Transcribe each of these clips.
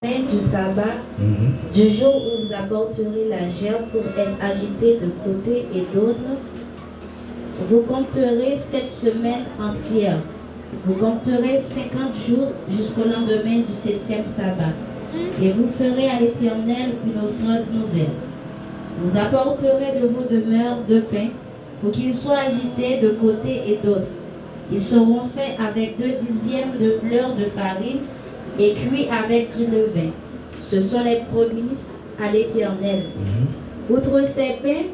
Du sabbat, du jour où vous apporterez la gerbe pour être agité de côté et d'autre, vous compterez 7 semaines entières. Vous compterez 50 jours jusqu'au lendemain du 7e sabbat. Et vous ferez à l'Éternel une offrande nouvelle. Vous apporterez de vos demeures 2 pains pour qu'ils soient agités de côté et d'autre. Ils seront faits avec 2 dixièmes de fleur de farine et cuit avec du levain. Ce sont les prémices à l'Éternel. Outre ces pains,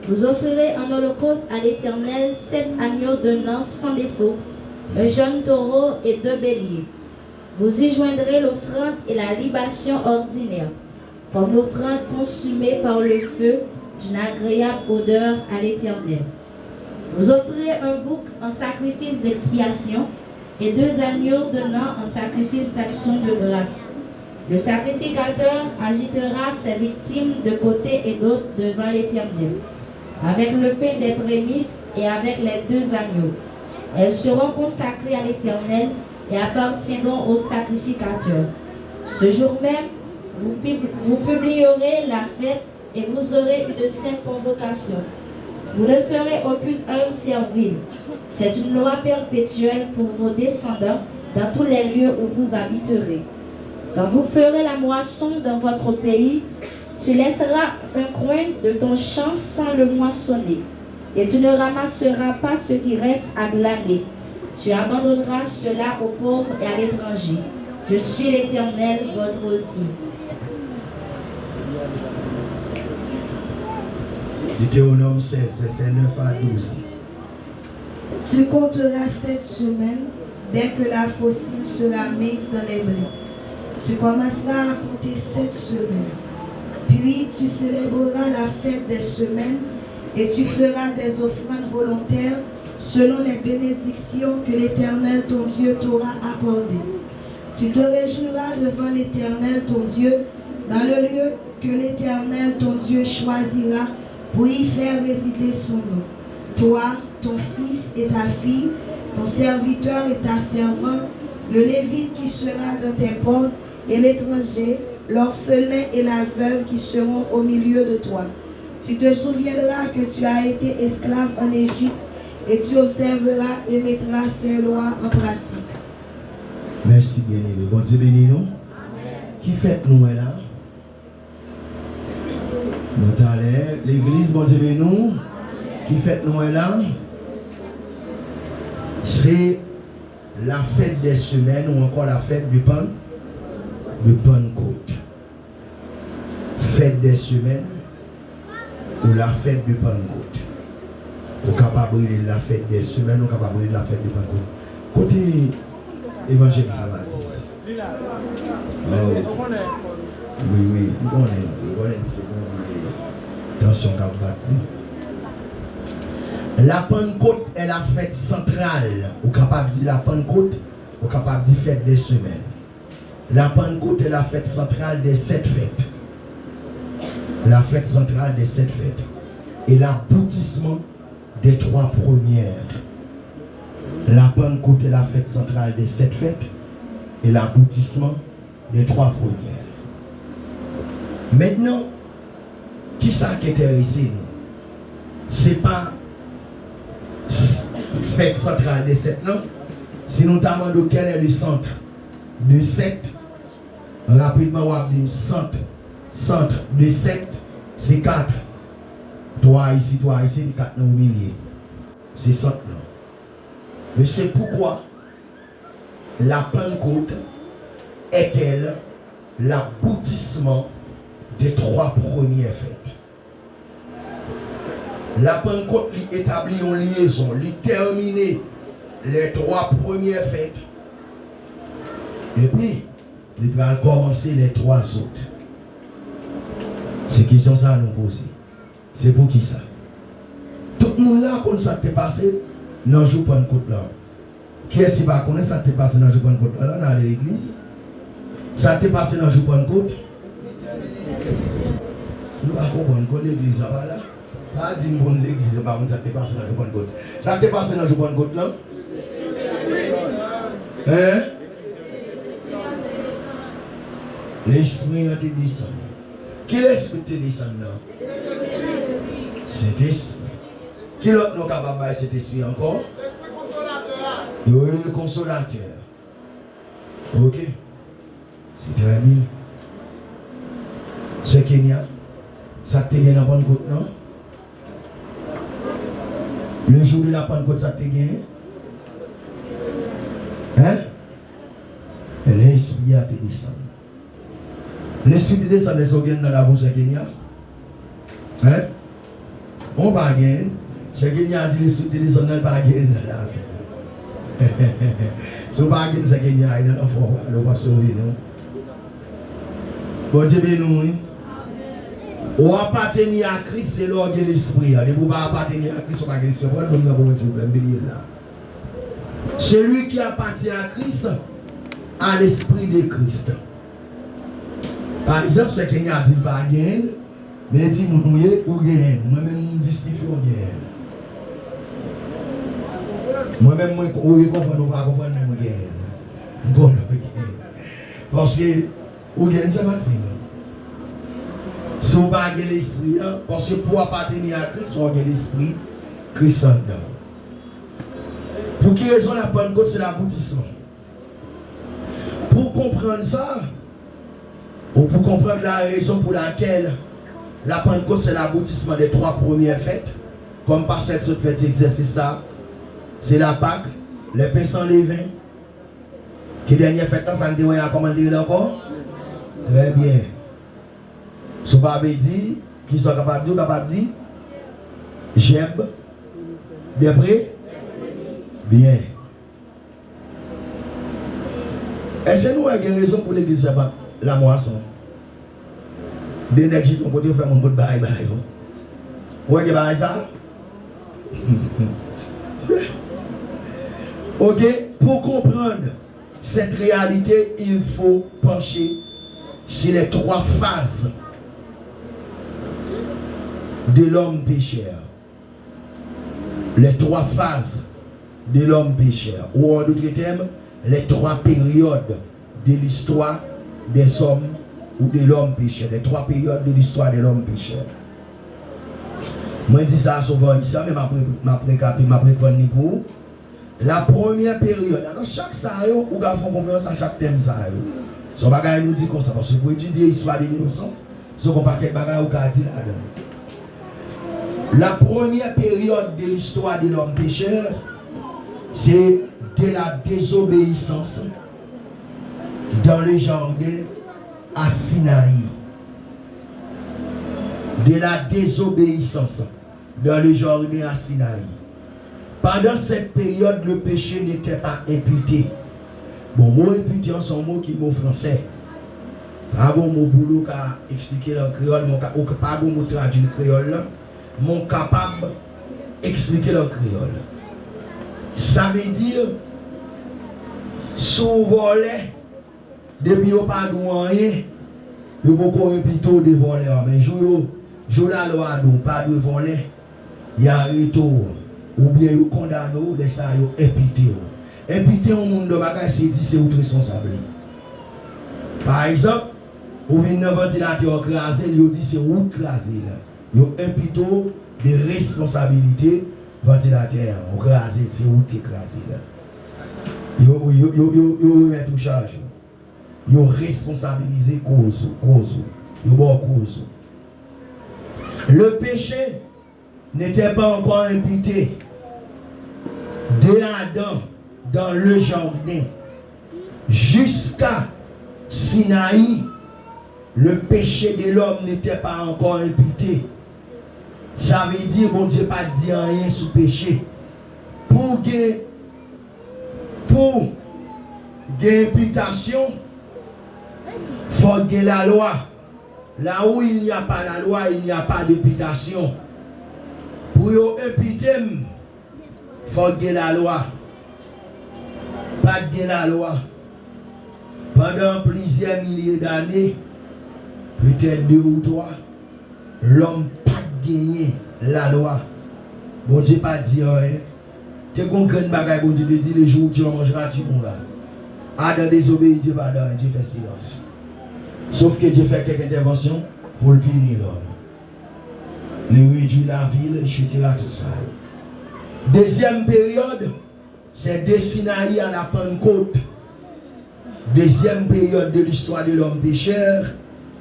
vous offrirez en holocauste à l'Éternel 7 agneaux d'un an sans défaut, un jeune taureau et 2 béliers. Vous y joindrez l'offrande et la libation ordinaire, comme offrande consumée par le feu d'une agréable odeur à l'Éternel. Vous offrirez un bouc en sacrifice d'expiation et 2 agneaux d'un an en sacrifice d'action de grâce. Le sacrificateur agitera ses victimes de côté et d'autre devant l'Éternel, avec le pain des prémices et avec les 2 agneaux. Elles seront consacrées à l'Éternel et appartiendront au sacrificateur. Ce jour même, vous publierez la fête et vous aurez une sainte convocation. Vous ne ferez aucune heure servile. C'est une loi perpétuelle pour vos descendants dans tous les lieux où vous habiterez. Quand vous ferez la moisson dans votre pays, tu laisseras un coin de ton champ sans le moissonner, et tu ne ramasseras pas ce qui reste à glaner. Tu abandonneras cela aux pauvres et à l'étranger. Je suis l'Éternel, votre Dieu. Deutéronome 16, versets 9 à 12. Tu compteras 7 semaines dès que la faucille sera mise dans les blés. Tu commenceras à compter 7 semaines. Puis tu célébreras la fête des semaines et tu feras des offrandes volontaires selon les bénédictions que l'Éternel ton Dieu t'aura accordées. Tu te réjouiras devant l'Éternel ton Dieu dans le lieu que l'Éternel ton Dieu choisira pour y faire résider son nom. Toi, ton fils et ta fille, ton serviteur et ta servante, le Lévite qui sera dans tes portes et l'étranger, l'orphelin et la veuve qui seront au milieu de toi. Tu te souviendras que tu as été esclave en Égypte et tu observeras et mettras ces lois en pratique. Merci bien-aimé. Bon Dieu béni nous. Qui fait nous là? Nous allons l'église, bon Dieu béni nous. Qui fait nous là? C'est la fête des semaines ou encore la fête du pain de Pentecôte. Fête des semaines ou la fête du Pentecôte. Au capable de la fête des semaines, au capable de la fête du Pentecôte. Côté évangile Samadis. Oui, on est. Attention, la Pentecôte est la fête centrale. Au capable de la Pentecôte, au capable de fête des semaines. La Pentecôte est la fête centrale des 7 fêtes. La fête centrale des 7 fêtes. Et l'aboutissement des 3 premières. La Pentecôte est la fête centrale des 7 fêtes. Et l'aboutissement des 3 premières. Maintenant, qui ça qui intéresse nous? C'est pas fête centrale des 7 non. Si nous demandons quel est le centre de 7, rapidement on va dire centre de 7, c'est 4. 3 ici, 4 au milieu. C'est centre non. Mais c'est pourquoi la Pentecôte est-elle l'aboutissement des 3 premières fêtes. La Pentecôte établit une liaison, termine les 3 premières fêtes. Et puis, il va commencer les 3 autres. C'est question ça à nous poser. C'est pour qui ça? Tout le monde là, quand ça t'est passé, dans le jour Pentecôte là. Qui est-ce qui va connaître ça t'est passé dans le jour Pentecôte là, dans l'église? Ça t'est passé dans le jour Pentecôte? Nous ne comprenons pas l'église là. Pas dire que l'église par contre ça t'est passé dans le jour Pentecôte. Ça t'est passé dans le jour Pentecôte là? Hein? L'esprit a été descendu. Qui l'esprit te descend là? Cet esprit. Qui l'autre nous capable de cet esprit encore? Le consolateur. Ok. C'est très bien. C'est Kenya. Ça te gagne la Pentecôte, non? Le jour de la Pentecôte, ça te gagne? Hein? L'esprit a été descendu. L'esprit de descendre les organes dans la bouche de Kenya. Hein? On va gagner. C'est Kenya a dit l'esprit de descendre dans le baguette. Si on va gagner, c'est Kenya, il y a un fort. On va sauver, non? Bon Dieu, nous. On appartenir à Christ, c'est l'orgue de l'esprit. Et vous ne pas appartenir à Christ, on va gagner l'esprit. Celui qui appartient à Christ a l'esprit de Christ. Par exemple, c'est qu'il y a dit pas gagner, mais dit mouiller ou gagner. Moi-même, je justifie ou gagner. Moi-même, je comprends ou pas comprendre, je gagne. Parce que ou gagne, c'est maximum. Si on va gagner l'esprit, parce que pour appartenir à Christ, on va gagner l'esprit, Christ en dedans. Pour quelle raison la Pentecôte, c'est l'aboutissement? Pour comprendre ça, ou pour comprendre la raison pour laquelle la Pentecôte, c'est l'aboutissement des 3 premières fêtes, comme par cette fête exercice ça, c'est la Pâque, les pains sans levain. Qui dernière fête, ça ne dit rien à comment dire encore? Très bien. Si vous avez dit, qui sont capables de dire, j'aime, bien prêt? Bien. Est-ce que nous avons une raison pour l'église la moisson? D'énergie, on peut faire mon bout de bail. Vous voyez ça? Ok, pour comprendre cette réalité, il faut pencher sur les 3 phases de l'homme pécheur. Les 3 phases de l'homme pécheur. Ou en d'autres termes, les 3 périodes de l'histoire des hommes ou de l'homme pécheur. Les 3 périodes de l'histoire de l'homme pécheur. Moi, je dis ça souvent ici, mais ma préconne pour. La première période, alors chaque salle, ou va faire confiance à chaque thème salle. Son bagage nous dit comme ça, parce que pour étudier l'histoire de l'innocence, ce qu'on pas quel bagage ou qu'a dit là-dedans. La première période de l'histoire de l'homme pécheur, c'est de la désobéissance dans le jardin à Sinaï. De la désobéissance dans le jardin à Sinaï. Pendant cette période, le péché n'était pas imputé. Bon, mot imputé, c'est un mot qui est mot français. Pas bon mot boulot qui a expliqué le créole, ou pas bon mot traduit le créole, mon capable d'expliquer le créole. Ça veut dire, sous volet, depuis qu'on pas de rien, il faut qu'on plutôt de voler. Mais je la loi, pas de voler, il y a un retour. Ou bien vous condamnez, vous laissez vous impiter. Impiter au monde de bagage, c'est dit c'est votre responsabilité. Par exemple, vous venez dans le ventilateur crasé, vous dit c'est vous crasé. Vous impitez des responsabilités ventilateur. Vous crasé, c'est vous qui crasé. Vous remettez tout charge. Vous responsabilisez cause. Vous bon cause. Le péché n'était pas encore imputé de Adam dans le jardin jusqu'à Sinaï. Le péché de l'homme n'était pas encore imputé. Ça veut dire bon Dieu pas dit rien sous péché. Pour imputation, il faut que la loi. Là où il n'y a pas la loi, il n'y a pas d'imputation. Pour imputer, il faut que la loi. Pas de la loi. Pendant plusieurs milliers d'années, peut-être 2 ou 3, l'homme n'a pas gagné la loi. Bon Dieu pas dit rien. Tu comprends une bagaille, bon Dieu te dit les jours où tu mangeras, tu mourras. Adam désobéit, Dieu pardonne, Dieu fait silence. Sauf que Dieu fait quelques interventions pour le punir l'homme. Il réduit la ville, etc. Tout ça. Deuxième période, c'est de Sinaï à la Pentecôte. Deuxième période de l'histoire de l'homme pécheur,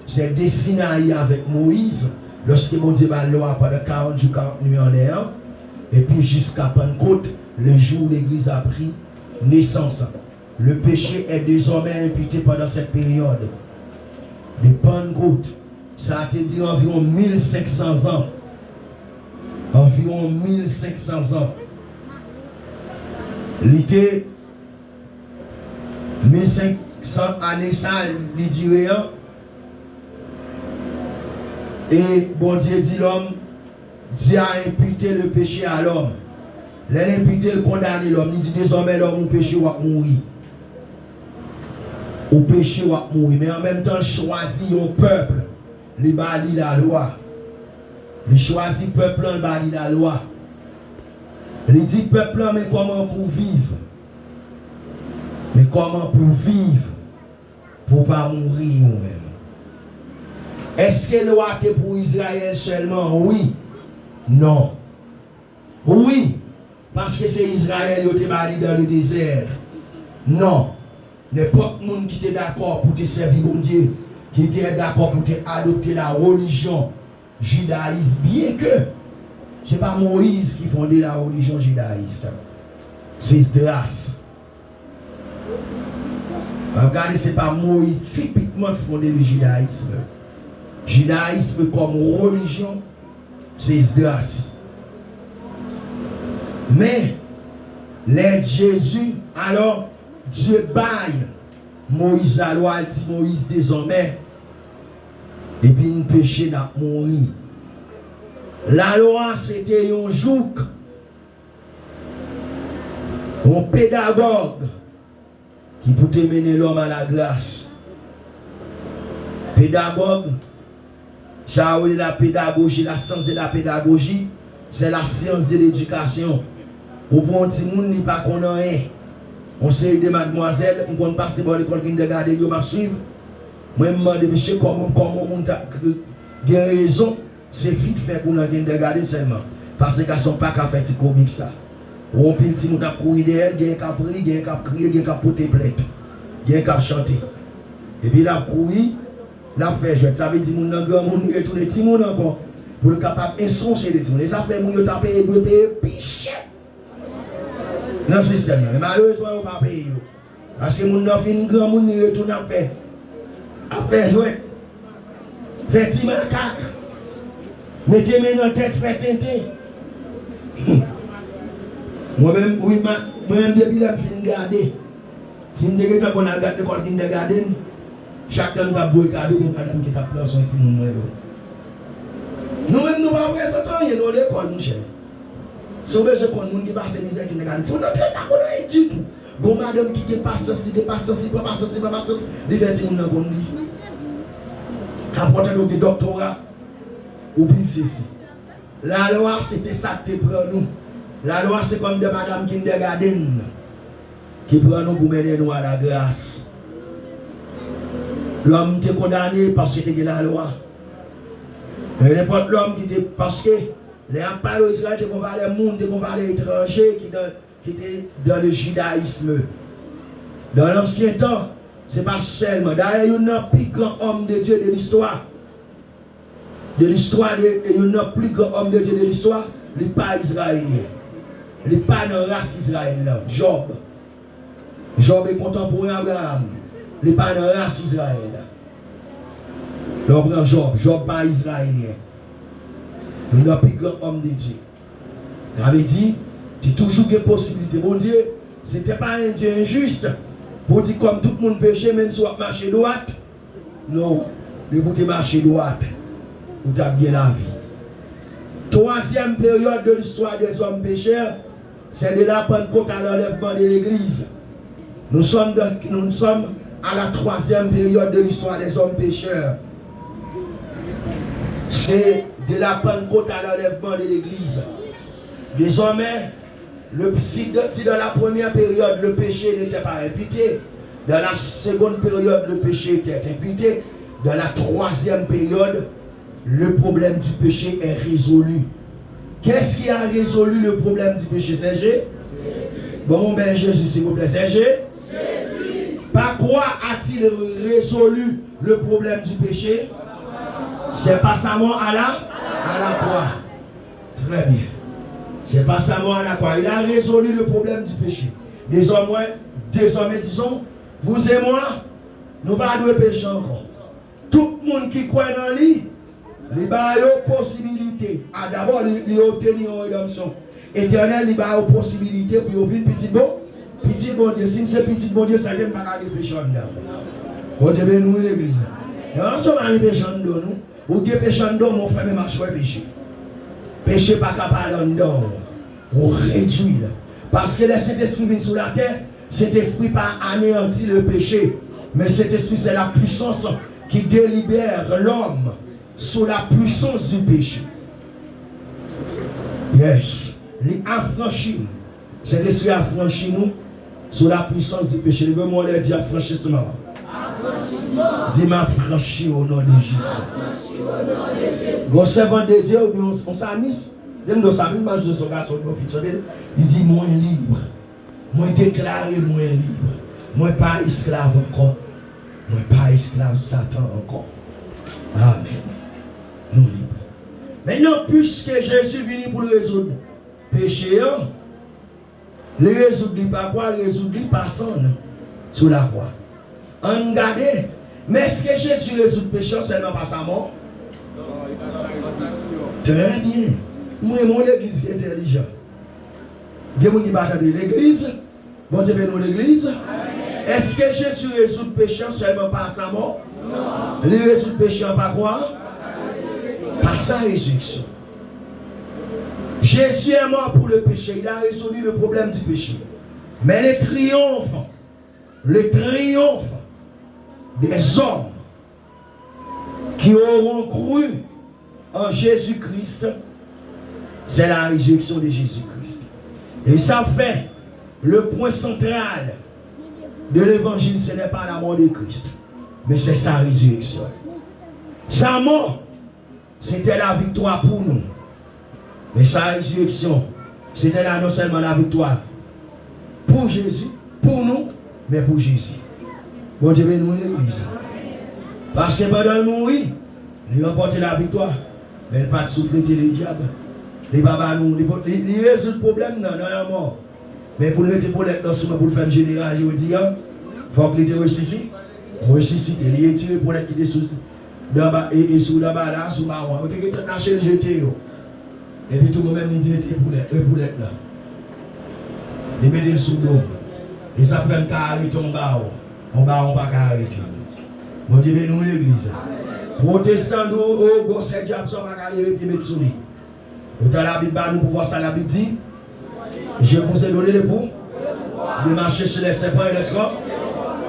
c'est de Sinaï avec Moïse, lorsque mon Dieu va loi pendant 40 jours, 40 nuits en l'air, et puis jusqu'à Pentecôte, le jour où l'Église a pris naissance. Le péché est désormais imputé pendant cette période de Pentecôte. Ça a été dit environ 1500 ans. Environ 1500 ans. L'été 1500 années ça, il dirait. Et bon Dieu dit l'homme, Dieu a imputé le péché à l'homme. Il a imputé le condamné l'homme. Il dit désormais l'homme au péché va mourir. Au péché va mourir. Mais en même temps, choisit un peuple. Il bâtit la loi. Il choisit le peuple, il bâtit la loi. Il dit peuple, mais comment pour vivre? Mais comment pour vivre? Pour ne pas mourir nous-mêmes. Est-ce que la loi était pour Israël seulement? Oui. Non. Oui. Parce que c'est Israël qui était dans le désert. Non. N'importe qui qui était d'accord pour te servir bon Dieu, qui était d'accord pour te adopter la religion judaïste, bien que ce n'est pas Moïse qui fondait la religion judaïste. C'est Esdras. Regardez, ce n'est pas Moïse typiquement qui fondait le judaïsme. Judaïsme comme religion, c'est Esdras. Mais, l'aide Jésus, alors, Dieu baille Moïse la loi, il dit Moïse désormais, et puis une péché n'a mouru. La loi, c'était un jouk, un pédagogue qui pouvait mener l'homme à la grâce. Pédagogue, ça a la pédagogie, la science de la pédagogie, c'est la science de l'éducation. Au bon petit monde, il n'y a pas qu'on a rien. On sait des mademoiselles, on ne passe pas l'école qui ne regarde, ils m'a suivre. Moi, je me demande, monsieur, comment on a raison, c'est vite fait qu'on a regarder seulement. Parce qu'elles ne sont pas qu'à faire des comiques ça. On peut dire, on a couru d'elle, il y a qu'à prier, il y a qu'à crier, il y a qu'à porter plainte, il y a qu'à chanter. Et puis là, couru, là, fait jouer. Ça veut dire, on a grand monde, il y a tous les petits monde encore, pour le capable d'insoncer les petits monde. Les affaires, on a payé, on a payé, piché. Dans le système, mais malheureusement, on ne va pas payer. Parce que mon enfant, un grand monde, il retourne à faire. À faire jouer. Faire petit macaque. Mettez-moi dans la tête, faire tenter. Moi-même, oui, moi-même, depuis là, je finis de garder. Si je me dis qu'on a gardé l'école qui de garder, chaque temps, nous avons beau garder une madame qui s'appelle son petit monde. Nous-mêmes, nous ne pouvons pas faire ça, nous avons l'école, nous cher. Si vous avez un monde qui passe les qui négatifs, vous n'avez pas de du tout. Bon, madame qui passe ceci, dépasse ceci, passe ceci, passe ceci, les vertus nous n'avons pas. Apporter le doctorat, oublie ceci. La loi, c'était ça qui prend nous. La loi, c'est comme de madame Kindergarten qui prend nous pour mener nous à la grâce. L'homme était condamné parce que c'était la loi. Mais n'importe l'homme qui était parce que les empires d'Israël étaient comparés à monde, étaient comparés à l'étranger qui étaient dans le judaïsme. Dans l'ancien temps, ce n'est pas seulement. D'ailleurs, il y a un plus grand homme de Dieu de l'histoire. De l'histoire, il y a un plus grand homme de Dieu de l'histoire, il n'est pas israélien. Il n'est pas dans la race israélienne. Job. Job est contemporain d'Abraham. Il n'est pas dans la race israélienne. L'homme prend Job. Job pas israélien. Il n'y a plus grand homme de Dieu. Il avait dit, il y a toujours des possibilités. Bon Dieu, ce n'était pas un Dieu injuste. Pour dire comme tout le monde péché, même si on marche droite. Non, il faut marcher droite. Vous avez bien la vie. Troisième période de l'histoire des hommes pécheurs, c'est de la Pentecôte à l'enlèvement de l'Église. Nous sommes à la troisième période de l'histoire des hommes pécheurs. C'est de la Pentecôte à l'enlèvement de l'Église. Désormais, si dans la première période le péché n'était pas imputé, dans la seconde période le péché était imputé, dans la troisième période, le problème du péché est résolu. Qu'est-ce qui a résolu le problème du péché? C'est Jésus. Bon, ben Jésus, s'il vous plaît, c'est Jésus. Par quoi a-t-il résolu le problème du péché? C'est pas sa mort à la croix. Très bien. C'est pas sa mort à la croix. Il a résolu le problème du péché. Désormais, disons, vous et moi, nous ne pas de péché encore. Tout le monde qui croit dans lui, il a une possibilité. D'abord, il a obtenu une rédemption éternelle, il a une possibilité pour vivre petit bon Dieu. Si c'est petit bon Dieu, ça ne veut pas de péché en dedans. Bon Dieu, nous, l'église. Et en ce moment, péché en dedans, nous, ou des péchés en dedans, on fait même marcher péché. Péché pas capable en dedans. On réduit. Parce que le Saint-Esprit vient sur la terre, cet esprit pas anéantit le péché. Mais cet esprit, c'est la puissance qui délibère l'homme sous la puissance du péché. Yes. Il affranchit. Cet esprit affranchit nous sous la puissance du péché. Le mot dit affranchissement. Dis m'affranchis au nom de Jésus. Bon servant de Dieu, on s'amuse. Il dit moi libre. Moi déclaré moi libre. Moi pas esclave encore. Moi pas esclave Satan encore. Amen. Nous libres. Maintenant, puisque Jésus est venu pour le résoudre péché, le résoudre pas quoi, le résoudre pas sans sur la croix. On regarde, mais est-ce que Jésus résout le péché seulement par sa mort? Très bien. Moi, mon église est intelligente. Dieu qui parle de l'église. Bon Dieu, nous l'église. Est-ce que Jésus résout le péché seulement par sa mort? Non. Il résout le péché par quoi? Par sa résurrection. Jésus est mort pour le péché. Il a résolu le problème du péché. Mais le triomphe des hommes qui auront cru en Jésus-Christ, c'est la résurrection de Jésus-Christ. Et ça fait le point central de l'évangile, ce n'est pas la mort de Christ, mais c'est sa résurrection. Sa mort, c'était la victoire pour nous. Mais sa résurrection, c'était non seulement la victoire pour Jésus, pour nous, mais pour Jésus. Bon Dieu, nous l'église. Parce que pendant le mourir, il a remporté la victoire, mais il n'a pas soufflé le diable. Il résout le problème dans la mort. Mais pour le mettre pour l'être pour le faire général, je dis, il faut qu'il te ressuscite. Ressuscite, il est tiré pour l'être qui est sous là-bas et sous là-bas, là, sous marron. Il est attaché le jeté. Et puis tout le monde dit, il est pour l'être là. Il met le sous l'eau. Et ça fait un carré en bas. On va pas carré. Bon Dieu, nous l'église. Protestants, nous, gros, c'est diable, ça va carré et mettre sous lui. Dans la Bible, nous pouvons voir ça, la Bible dit, je vous ai donné le pouvoir de marcher sur les serpents et les scorpions.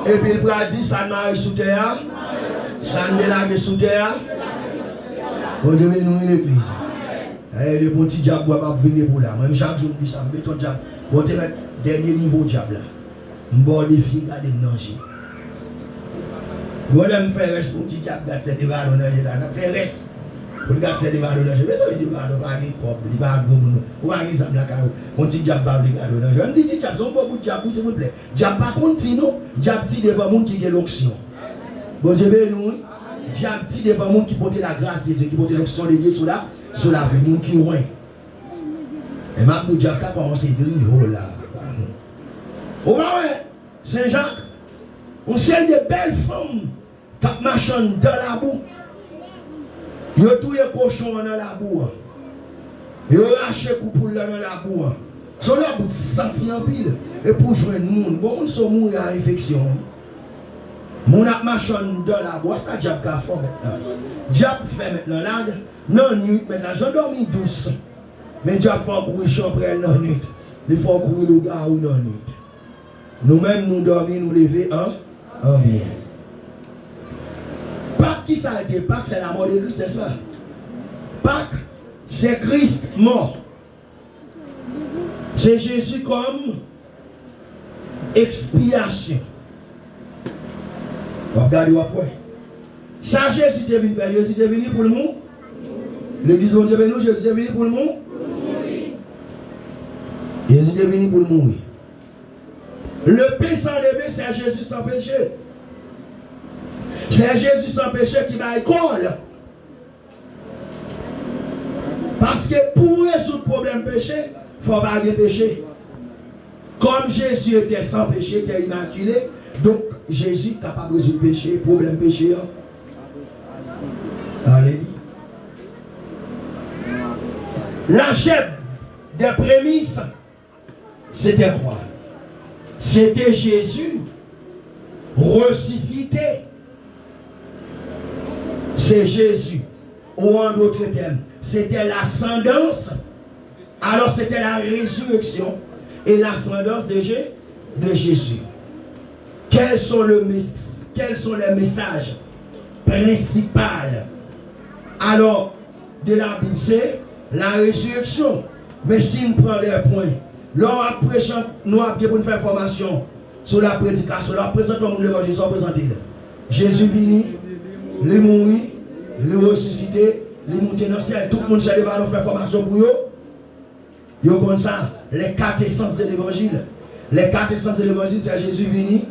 Et puis il a dit, ça ne marche sous terre, ça ne délague sous terre. Bon Dieu, nous l'église. Et le petit diable va pas venir pour là. Même chaque jour, je dis ça, je mets ton diable. Bon, tu es dernier niveau diable là. Je vais des filles à des danger. Je vais me faire reste pour petit diable, garde cette évaluation là. Je vais faire reste. Pour garder cette évaluation, je vais faire des évaluations, pas des propres, des évaluations. Ou pas des exemples là, mon petit diable va regarder là. Je me dis, diable, on va pour diable, s'il vous plaît. Diable pas continue, diable dit devant monde qui a l'onction. Bon Dieu, nous, diable dit devant monde qui porte la grâce de Dieu, qui porte l'onction de Dieu sur la vie, monde qui loin. Et ma pour diable, quand on s'est dit, oh là. Oh ouais, Saint-Jacques, on sait de belles femmes qui marchent dans la boue. Ils ont tous les cochons dans la boue. Ils ont lâché les couples dans la boue. Ils sont là pour sentir en pile. Et pour jouer le monde, bon, ils sont morts à infection. Mon a marché dans la boue, ça diable a fait maintenant. Diable fait maintenant là, non nuit, maintenant j'ai dormi douce. Mais diable fait courir chambre non nuit. Il faut courir le gars ou non nuit. Nous-mêmes, nous dormons, nous lever en bien. Pâques qui s'arrête, Pâques c'est la mort de Christ, c'est ça. Pâques, c'est Christ mort. C'est Jésus comme expiation. Regardez après. Ça, Jésus est venu faire. Jésus est venu pour le monde. L'église de Dieu, nous, Jésus est venu pour le monde. Jésus est venu pour le mourir. Le pain sans lever, c'est Jésus sans péché. C'est Jésus sans péché qui va école. Parce que pour résoudre le problème péché, il faut pas de péché. Comme Jésus était sans péché, était immaculé, donc Jésus est capable de résoudre le péché, problème péché. Allez. La chef des prémices, c'était quoi? C'était Jésus ressuscité. C'est Jésus. Ou en d'autres termes, c'était l'ascendance. Alors c'était la résurrection et l'ascendance de Jésus. Quels sont les messages principaux alors de la Bible? C'est la résurrection. Mais si nous prenons les points, lors après nous avons bien faire formation sur la prédication, nous présentons l'évangile, nous présenter. Jésus venu, il mourir, il ressuscité, il monté dans le ciel. Tout le monde s'est levé à faire formation pour eux. Ils ont comme ça les 4 essences de l'évangile. Les 4 essences de l'évangile, c'est Jésus venu,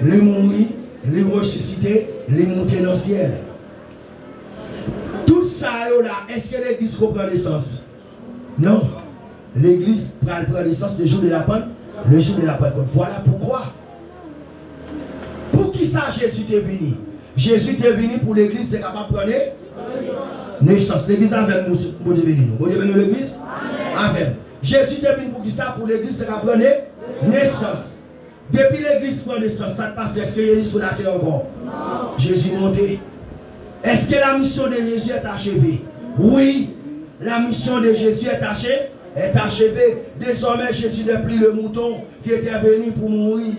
il mourir, il ressuscité, il monté dans le ciel. Tout ça là, est-ce que l'église comprend l'essence? Non. L'église prend l'essence le jour de la Pentecôte. Le jour de la Pentecôte. Voilà pourquoi. Pour qui ça Jésus est venu? Jésus est venu pour l'église, c'est capable de prendre naissance. L'église avec nous, vous devez venir. Vous devez venir l'église? Amen. Jésus est venu pour qui ça? Pour l'église, c'est capable de prendre naissance. Depuis l'église prend naissance, ça passe. Est-ce que Jésus est sur la terre encore? Non. Jésus est monté. Est-ce que la mission de Jésus est achevée? Oui. La mission de Jésus est achevée. Désormais, Jésus n'est plus le mouton qui était venu pour mourir.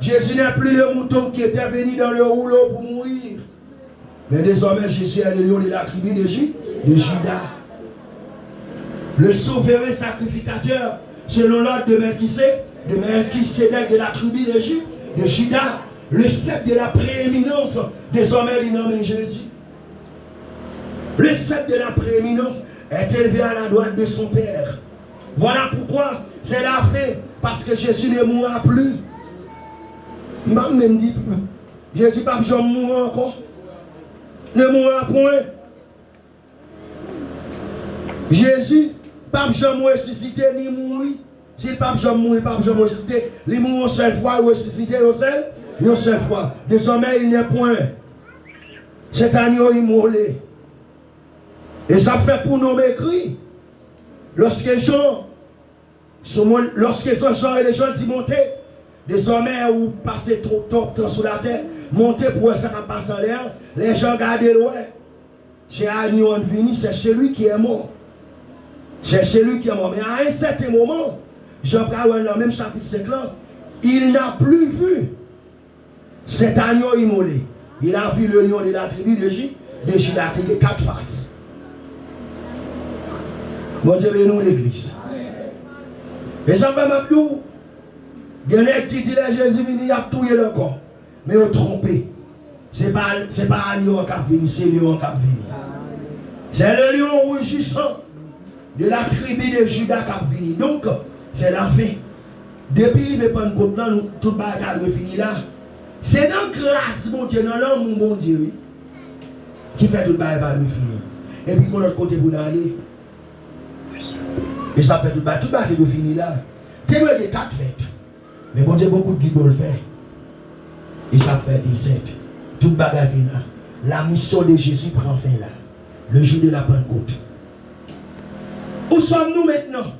Jésus n'est plus le mouton qui était venu dans le rouleau pour mourir. Mais désormais, Jésus est le lion de la tribu de Juda. Le souverain sacrificateur, selon l'ordre de Melchisédek de la tribu de Juda. Le sceptre de la prééminence, désormais, il nomme Jésus. Le sceptre de la prééminence est élevé à la droite de son Père. Voilà pourquoi c'est la fin, parce que Jésus ne mourra plus. Même dit, Jésus ne va pas mourir encore. Ne mourra point. Jésus ne va pas ressusciter ni mourir. S'il ne va pas mourir, il ne va pas ressusciter. Il mourra une seule fois, ressusciter une seule fois. Désormais, il n'est point. Cet agneau immolé. Et ça fait pour nous écrit. Lorsque Jean et les gens disent monter, désormais, vous passez trop de temps sur la terre, montez pour ça qui passe en l'air, les gens gardent loin. C'est agneau venu, c'est celui qui est mort. C'est celui qui est mort. Mais à un certain moment, Jean-Pierre, dans le même chapitre 5 là, il n'a plus vu cet agneau immolé. Il a vu le lion de la tribu de Juda qui a 4 faces. Bon Dieu, nous l'église. Et ça va m'appeler. Il y en a qui disent Jésus venu, il a tué le corps. Mais ils ont trompé. Ce n'est pas un lion qui a venu, c'est le lion qui a venu. C'est le lion rougissant de la tribu de Juda qui a venu. Donc, c'est la fin. Depuis qu'il ne veut pas nous contenir, tout le bagage est fini là. C'est dans la grâce, mon Dieu, dans l'amour, mon Dieu, qui fait tout le bagage fini. Et puis, pour l'autre côté, vous allez. Et ça fait tout le bagage est fini là. C'est loin de 4 fêtes. Mais bon Dieu, beaucoup de guides le faire. Et ça fait 17. Tout le bagage est là. La mission de Jésus prend fin là. Le jour de la Pentecôte. Où sommes-nous maintenant?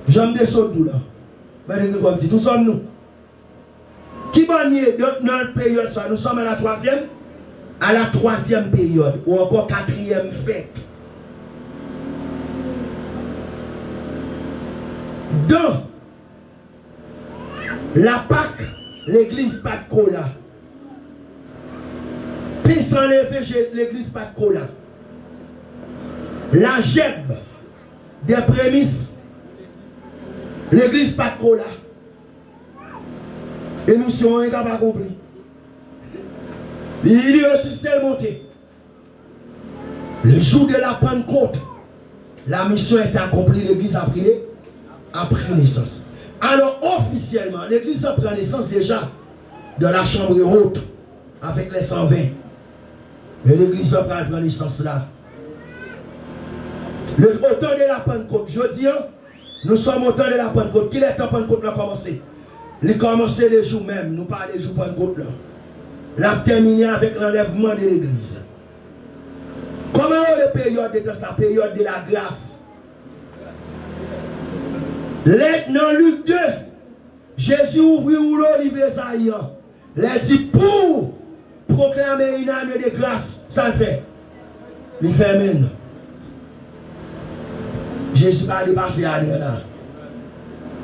J'aime des sauts là. Où sommes-nous? Qui va nier dans notre période ça? Nous sommes à la 3e? À la 3e période. Ou encore 4e fête. Dans la Pâque, l'église pas de cola. Puis s'enlever l'église pas de cola. La gèbe des prémices, l'église pas de cola. Et nous sommes pas compris. Il y a un système monté. Le jour de la Pentecôte, la mission est accomplie, l'église a pris naissance. Alors officiellement, l'église a pris naissance déjà de la chambre haute avec les 120. Mais l'église a pris naissance là. Le temps de la Pentecôte, je dis, nous sommes au temps de la Pentecôte. Qui est le temps de Pentecôte a commencé? Il a commencé les jours même, nous parlons des jours de Pentecôte là. L'a terminé avec l'enlèvement de l'église. Comment est la période de sa période de la grâce? Dans Luc 2, Jésus ouvrit le livre d'Ésaïe. Il a dit pour proclamer une année de grâce, ça le fait. Il fait maintenant. Jésus va dépasser l'année là.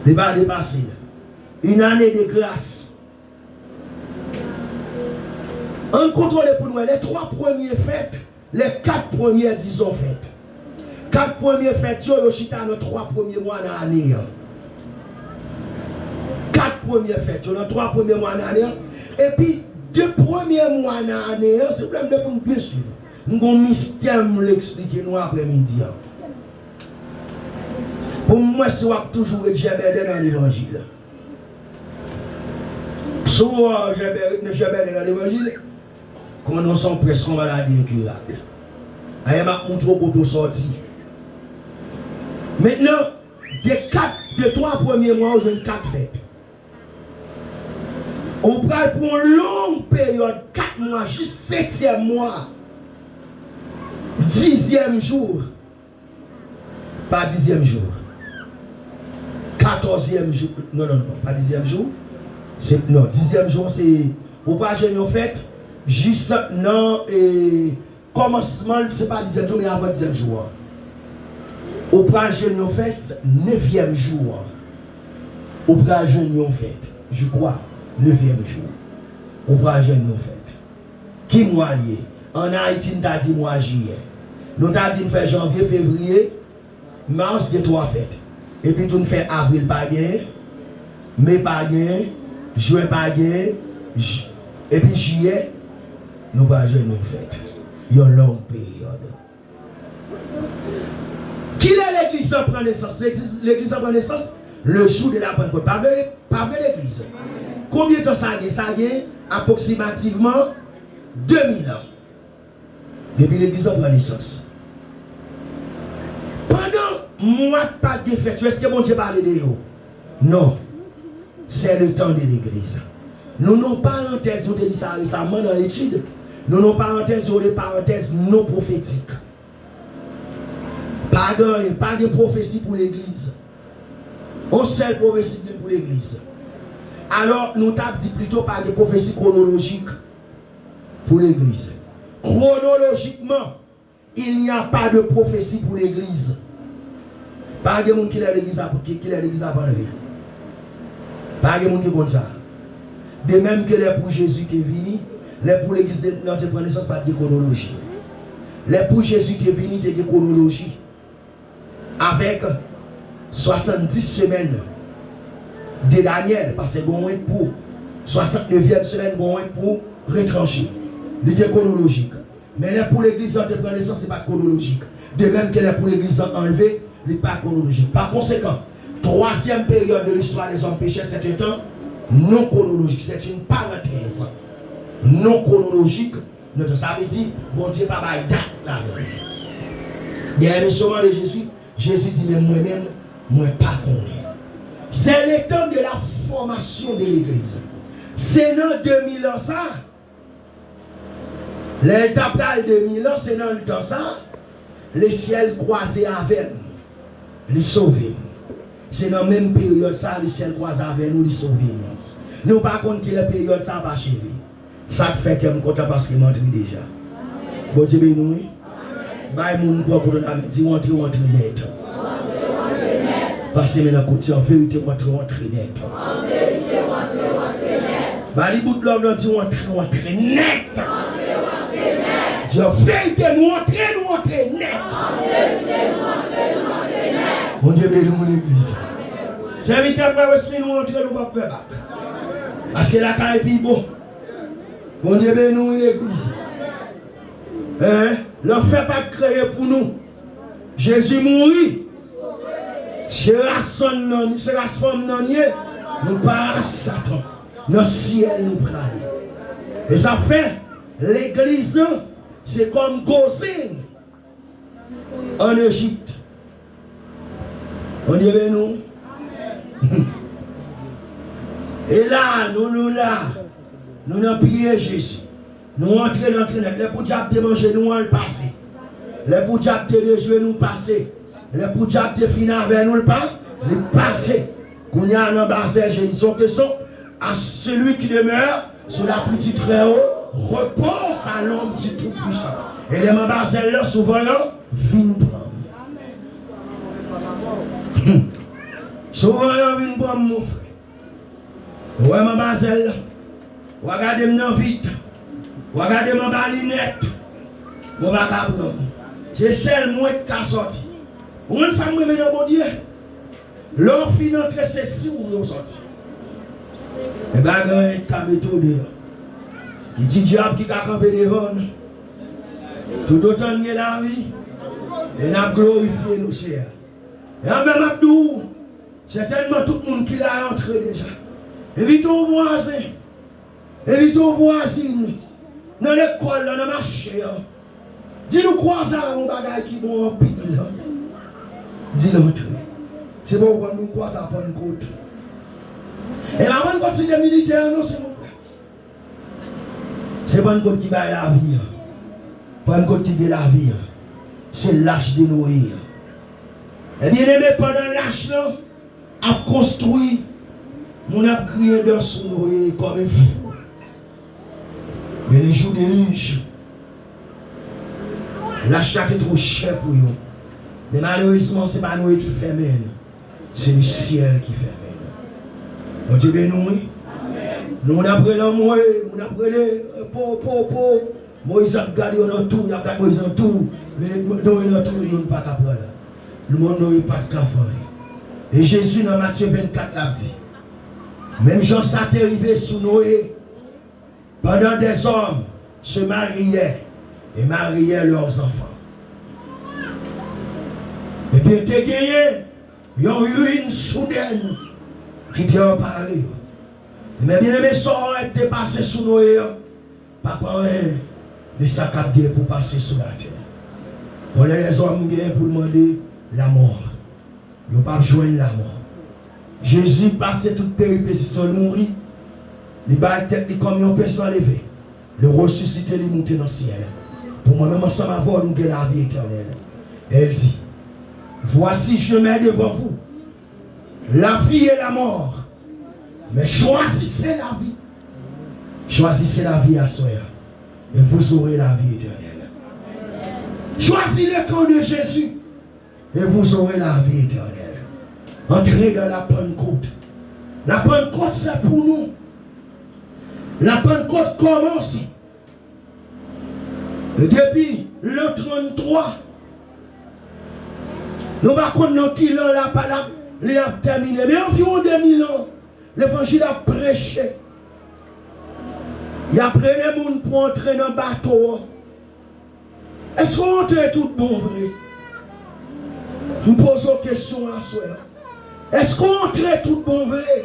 Il va dépasser. Une année de grâce. On contrôle pour nous les 3 premières fêtes, les 4 premières, disons, fêtes. 4 premières fêtes, yo chita dans 3 premiers mois de l'année. 4 premières fêtes, dans 3 premiers mois de l'année. Et puis, 2 premiers mois de l'année, c'est problème de pour nous bien suivre. Nous avons un mystère nous l'expliquer nous après-midi. Pour moi, c'est toujours être jamais dans l'évangile. Soit jamais dans l'évangile, quand nous sommes presque malades incurables. Il m'a montré pour sortir. Maintenant, des 3 premiers mois, j'ai 4 fêtes. On parle pour une longue période, 4 mois, juste 7e mois, 10e jour, pas 10e jour, 14e jour, non, pas 10e jour, non, 10e jour, c'est, on parle de nos fêtes, juste non, et commencement, c'est pas 10e jour, mais avant 10e jour. On parle de nos fêtes, 9e jour, on parle de nos fêtes, je crois. 9e jour. On va jeûner nos fêtes. Qui mois lié? En Haïti, nous avons dit mois juillet. Nous avons dit faire janvier, février, mars, il y a 3 fêtes. Et puis nous faisons avril, pas gain, mai, pas gain, juin, pas gain, et puis juillet, nous allons jeûner nos fêtes. Il y a une longue période. Qui est l'église qui prend naissance? L'église prend naissance le jour de la Pentecôte. Pas l'église. Combien de temps ça a gagné? Ça a gagné approximativement 2000 ans. Depuis l'église prend naissance. Pendant moi pas de fête, est-ce que mon Dieu parle de vous? Non. C'est le temps de l'église. Nous n'avons pas parenthèse, nous avons dit ça récemment dans l'étude. Nous n'avons parenthèse ou des parenthèses non prophétiques. Pardon, pas de prophétie pour l'église. On seule prophétie pour l'église. Alors, nous t'avons dit plutôt par des prophéties chronologiques pour l'église. Chronologiquement, il n'y a pas de prophétie pour l'église. Pas de monde qui est l'église avant lui. Pas de monde qui est comme ça. De même que les pour Jésus qui est venu, les pour l'église de notre naissance, pas de chronologie. Les pour Jésus qui est venu, c'est de chronologie. Avec 70 semaines de Daniel, parce que bon pour 69e semaine, bon pour retrancher. C'est chronologique. Mais les pour l'église de notre naissance, ce n'est pas chronologique. De même que les pour l'église enlevée, ce n'est pas chronologique. Par conséquent, 3e période de l'histoire des hommes péchés, c'est un temps non chronologique. C'est une parenthèse non chronologique. Ça veut dire, bon Dieu, pas date là. Bien, le chemin de Jésus, Jésus dit, mais moi-même, moi pas connais. C'est le temps de la formation de l'église. C'est dans 2000 ans ça. L'étape de 2000 ans, c'est dans le temps ça. Le ciel croisé avec nous, les sauver. C'est dans la même période ça, le ciel croisé avec nous, les sauver. Nous par contre que la période ça va achever. Ça fait que je suis content parce que je m'entraîne déjà. Bon Dieu béni. Bye mon quoi pour la dit entrer net. Parce que maintenant côté en vérité entrer net. En vérité entrer net. Bah les bouts de l'homme dit entrer net. Dieu vérité nous entrer net. En vérité nous entrer net. Bon Dieu béni mon église. Serviteur pour nous entrer nous pas faire. Parce que la carrière est bon. Bon Dieu, ben nous, l'église. Hein? L'enfer pas créé pour nous. Jésus mourit. C'est la femme non nous pas Satan. Dans le ciel nous prend. Et ça fait, l'église, c'est comme Goshen en Égypte. On dit ben nous. Et là, nous avons prié Jésus. Nous entrons dans le train. Les poudjabs de manger, nous allons passer. Les poudjabs de jouer, nous passer. Les poudjabs de finir avec nous, nous passer. Qu'on y a un bassin, j'ai une question à celui qui demeure sur la pluie du Très-Haut, repose à l'homme du Tout-Puissant. Et les bassin là, souvent, viennent prendre. Souvent, ils viennent prendre mon frère. Ouais, ma basel, regardez-moi vite, regardez-moi ma lunette, mon vagabond. C'est celle moi qui a sorti. Vous savez, mon Dieu, l'homme finance, c'est si vous sorti. Et bien, il y a un caméto dehors. Il dit diable qui a campé devant nous. Tout autant que la vie, et n'a glorifié nous, chers. Et en même temps, c'est tellement tout le monde qui l'a entré déjà. Évitons voisins, évitons voisines, dans l'école, dans le marché. Dis-nous quoi ça, mon bagage qui vont en pile. Dis-nous entrer. C'est bon, nous quoi ça pour une côte. Et la bonne côte, c'est des militaires, non, c'est bon. C'est bonne côte qui va la vie. Bonne côte qui va la vie. C'est l'âge de Noé. Et bien aimé, pendant l'âge, a construit. On a crié dans son Noé comme un fou. Mais les jours déluge, l'achat est trop cher pour eux. Mais malheureusement, ce n'est pas nous qui fermons. C'est le ciel qui ferme. On dit bien nous. Nous avons pris l'amour, nous avons pris les pauvres. Moïse a gardé dans tout, il a gardé Moïse dans tout. Mais nous dans tout, nous ne pas capable. Le monde n'a pas de café. Et Jésus dans Matthieu 24 l'a dit. Même Jean s'est arrivé sous Noé. Pendant des hommes se mariaient et mariaient leurs enfants. Et puis il y a gagné, il y a eu une soudaine qui t'a parlé. Mais bien aimé, ça aurait été passé sous Noé. Papa, de sac à pied pour passer sous la terre. On les hommes bien pour demander la mort. Ils ne pas joindre la mort. Jésus passait toute péripétie sans mourir. Il bat tête comme un peu s'enlever. Le ressuscité, il monte dans le ciel. Pour moi-même, ensemble avoir nous la vie éternelle. Elle dit, voici je mets devant vous la vie et la mort. Mais choisissez la vie. Choisissez la vie à soi. Et vous aurez la vie éternelle. Choisissez le camp de Jésus. Et vous aurez la vie éternelle. Entrez dans la Pentecôte. La Pentecôte, c'est pour nous. La Pentecôte commence. Et depuis le 33, nous ne savons pas qui l'a terminé. Mais environ 2000 ans, l'évangile a prêché. Il a pris les gens pour entrer dans le bateau. Est-ce qu'on entre tout bon vrai? Nous posons une question à soi. Est-ce qu'on entre tout bon vrai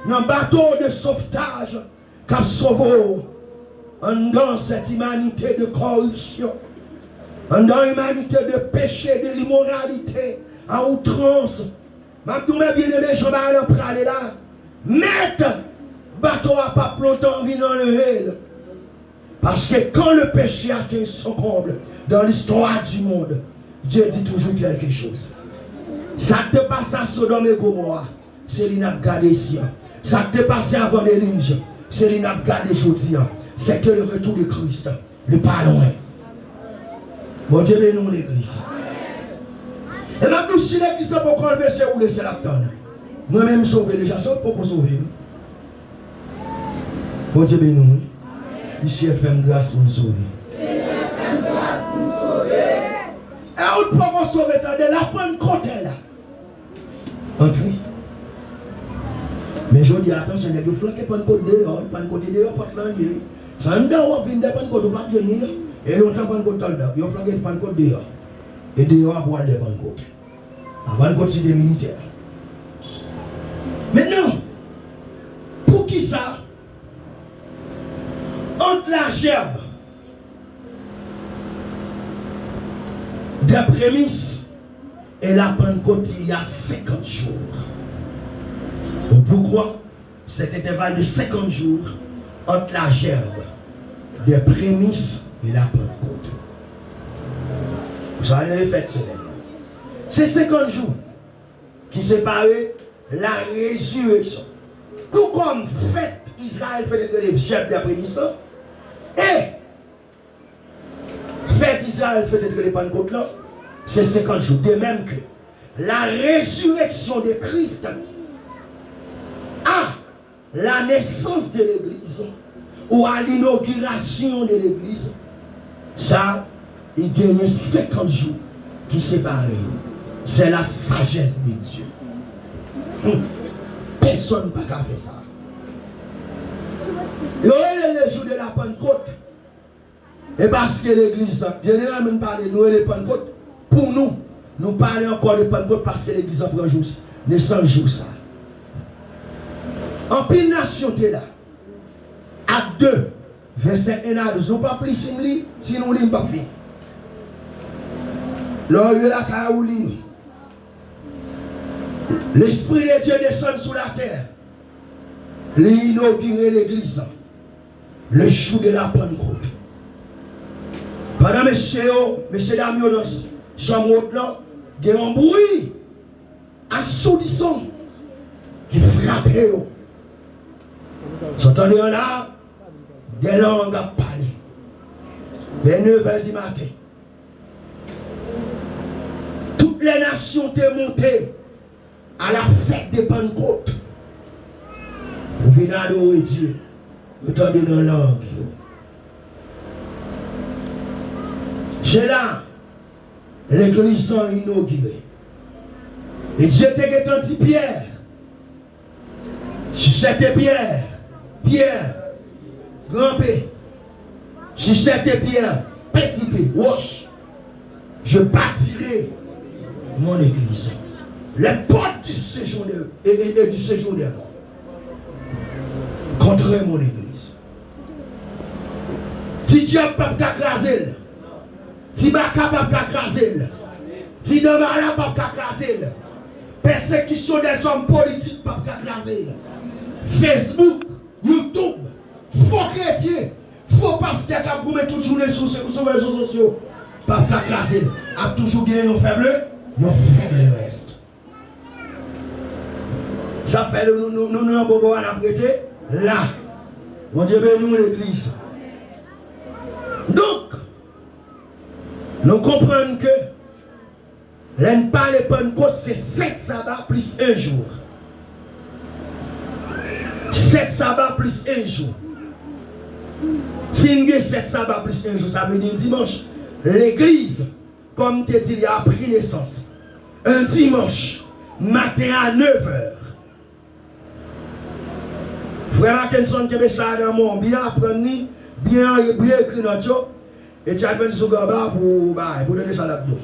dans le bateau de sauvetage qu'a sauvé dans cette humanité de corruption, dans l'humanité de péché, de l'immoralité, à outrance? Maintenant, bien aimé, je vais aller là. Mettre bateau à pas longtemps dans le réel. Parce que quand le péché atteint son comble dans l'histoire du monde, Dieu dit toujours quelque chose. Ça te passe à Sodome et Gomorrhe, c'est l'inabgardé ici. Ça te passe avant l'Élige, c'est l'inabgardé aujourd'hui. C'est que le retour de Christ, le pas loin. Bon Dieu, bénis l'église. Et maintenant, si l'église n'est pas enlever, c'est où laisser la tonne. Moi-même, sauver déjà, c'est pour sauver. Bon Dieu, bénis. Ici, FM grâce pour nous sauver. Et où pour vous sauver, de la Pentecôte là. Entrez. Mais je dis attention, il y a des flancs qui Pentecôte dehors, Pentecôte dehors, pas de Ça ne doit pas venir de Pentecôte, pas de venir. Et longtemps Pentecôte dans le il y a flagué de Pentecôte dehors. Et dehors à boire de Pentecôte. À Pentecôte c'est des militaires. Maintenant, pour qui ça? Entre la gerbe des prémices et la Pentecôte il y a 50 jours. Pourquoi cet intervalle de 50 jours entre la gerbe des prémices et la Pentecôte? Vous savez les fêtes semaines. C'est 50 jours qui séparent la résurrection. Tout comme fête Israël fait les gerbes des prémices et fête Israël fait les Pentecôte là, c'est 50 jours. De même que la résurrection de Christ à la naissance de l'Église ou à l'inauguration de l'Église, ça, il gagne 50 jours qui séparent. C'est la sagesse de Dieu. Personne n'a pas fait ça. Et le jour de la Pentecôte, et parce que l'Église, généralement, parle nous de Pentecôte, pour nous, nous parlons encore de Pentecôte parce que l'Église a pris un jour, de 100 jours ça. En pile nation est là. Acte 2, verset 1 à 12. Nous pas plus si nous ne pas fait. Lorsque la caouli, l'Esprit de Dieu descend sur la terre. L'inaugurer l'église. Le jour de la Pentecôte. Pendant messieurs, dames, chambre là, il y a un bruit assourdissant qui frappe. Vous entendez là, des langues à parler. Vers 9h du matin. Toutes les nations étaient montées à la fête de Pentecôte. Vous venez adorer Dieu. Vous entendez dans la langue. C'est là, l'église sont inaugurée. Et Dieu t'a dit Pierre. Si c'était Pierre, grand P. Si c'était Pierre, petit P, wash. Je bâtirai mon église. Les portes du séjour et du séjour des morts. Contre mon église. Si Dieu ne peut pas t'écraser, si Baka ne peut pas t'écraser, si Damara ne peut pas t'écraser, persécution des hommes politiques ne peut pas t'écraser. Facebook, YouTube, faux chrétiens, faux pasteur qui a gommé toute journée sur les réseaux sociaux, pas t'écraser. A toujours gagné un faible reste. Ça fait nous avons besoin d'apprêter là. Mon Dieu, nous l'église. Donc, nous comprenons que l'un parle de Pentecôte, c'est 7 sabbats plus 1 jour. 7 sabbats plus 1 jour. Si il y a 7 sabbats plus 1 jour, ça veut dire dimanche. L'église, comme tu dis, a pris naissance. Un dimanche, matin à 9h. Frère Mackinson, tu as ça dans mon bien apprendre, bien écrit dans le et tu as fait ce gaba pour donner ça là-dedans.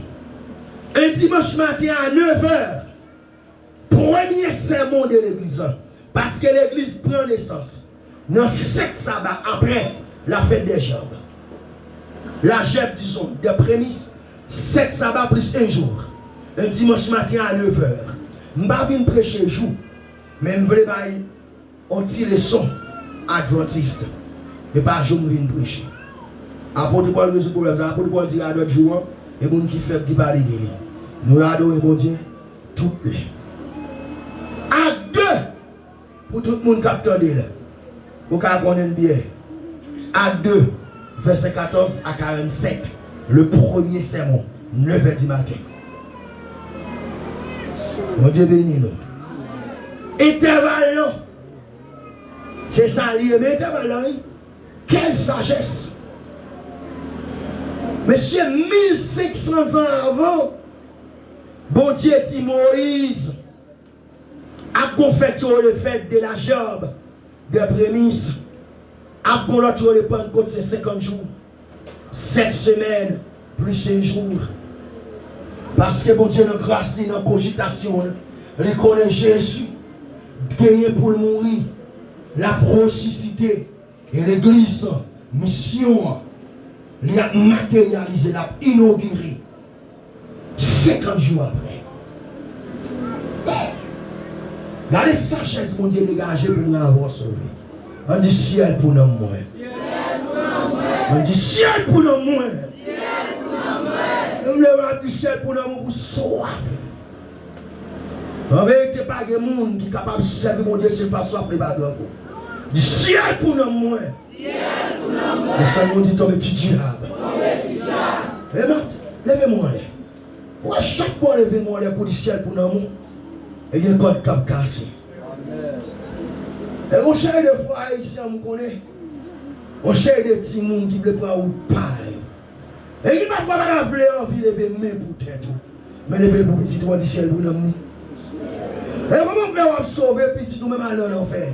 Un dimanche matin à 9h, premier sermon de l'église. Parce que l'église prend naissance. Dans 7 sabbats après la fête des jambes. La gerbe, disons, des prémices, 7 sabbats plus 1 jour. Un dimanche matin à 9h. Je ne vais pas venir prêcher jour, mais je veux un petit leçon adventiste. Mais pas jour, je viens prêcher. Après, tu parles de ce problème, après, tu parles de à d'autres jours, et les gens qui font qui parlent de lui. Nous adorons mon Dieu, toutes les. À 2, pour tout le monde qui a entendu là, pour qu'on connaisse bien. À 2, verset 14 à 47, le premier sermon, 9h du matin. Mon Dieu béni nous. Intervalle là. C'est ça, mais intervalle là. Quelle sagesse. Monsieur, 1500 ans avant, bon Dieu dit Moïse a confectionné le fait de la gerbe des prémices Après l'autre, le Pentecôte, c'est 50 jours. 7 semaines, plus 5 jours. Parce que bon Dieu, notre grâce, dans la cogitation, reconnaît Jésus, gagné pour mourir, la prosicité et l'église, mission, il a matérialisé, il a inauguré. 50 jours après. Regardez sa chaise, mon Dieu, dégagée pour nous avoir sauvé. On dit ciel pour nous moins. On dit ciel pour nous moins. Nous voulons dire ciel pour nous pour soif. En vérité, pas de monde qui est capable de servir mon Dieu s'il pas soif de bagarre. Du ciel pour nous moins. Et ça nous dit tomber petit diable. Eh bien, levez-moi. Pourquoi chaque fois levez-moi pour le ciel pour nous? Et il y a un code cap cassé. Et on cherche des fois ici, on me connaît. On cherche des petits monde qui veulent pas ou paille. Et il ne va pas rappeler envie de lever main pour tête. Mais lever pour petit droit du ciel pour nous. Et comment on peut sauver petit ou même aller en enfer?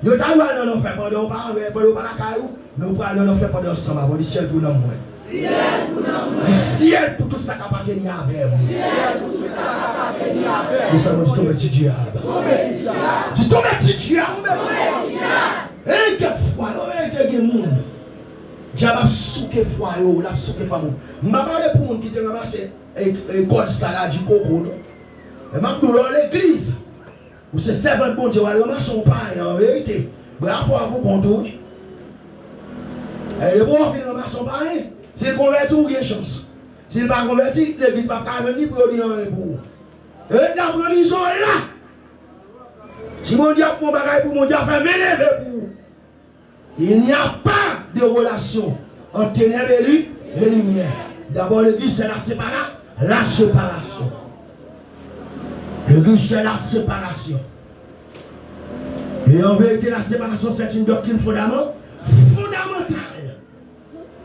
Yo ta va dans l'enfer pendant pas la caillou, mais on peut aller en enfer pendant ce temps, du ciel pour nous. Ciel pour nous. Du ciel pour tout ça qui appartient à Dieu. Ciel pour tout ça qui appartient à Dieu. Nous sommes dit tomber petit diable. Tu tombes petit diable. Et quelquefois, il y a des gens. Diable a souqué foi, il a souqué femme. Je vais parler pour les gens qui ont ramassé un code salade du coco. Et maintenant, dans l'église, où c'est servant bon Dieu, on son pain en vérité. Bravo à vous contour. Et le bon vient ramasser son pain. S'il convertit, il y a une chance. S'il ne va pas convertir, l'église ne va pas venir pour lui en pour. Et la provision est là. Si mon Dieu a pour bagaille pour mon Dieu a fait m'élever pour. Il n'y a pas de relation entre ténèbres et lumière. D'abord, l'église, c'est la séparation. L'église, c'est la séparation. Et en vérité, la séparation, c'est une doctrine fondamentale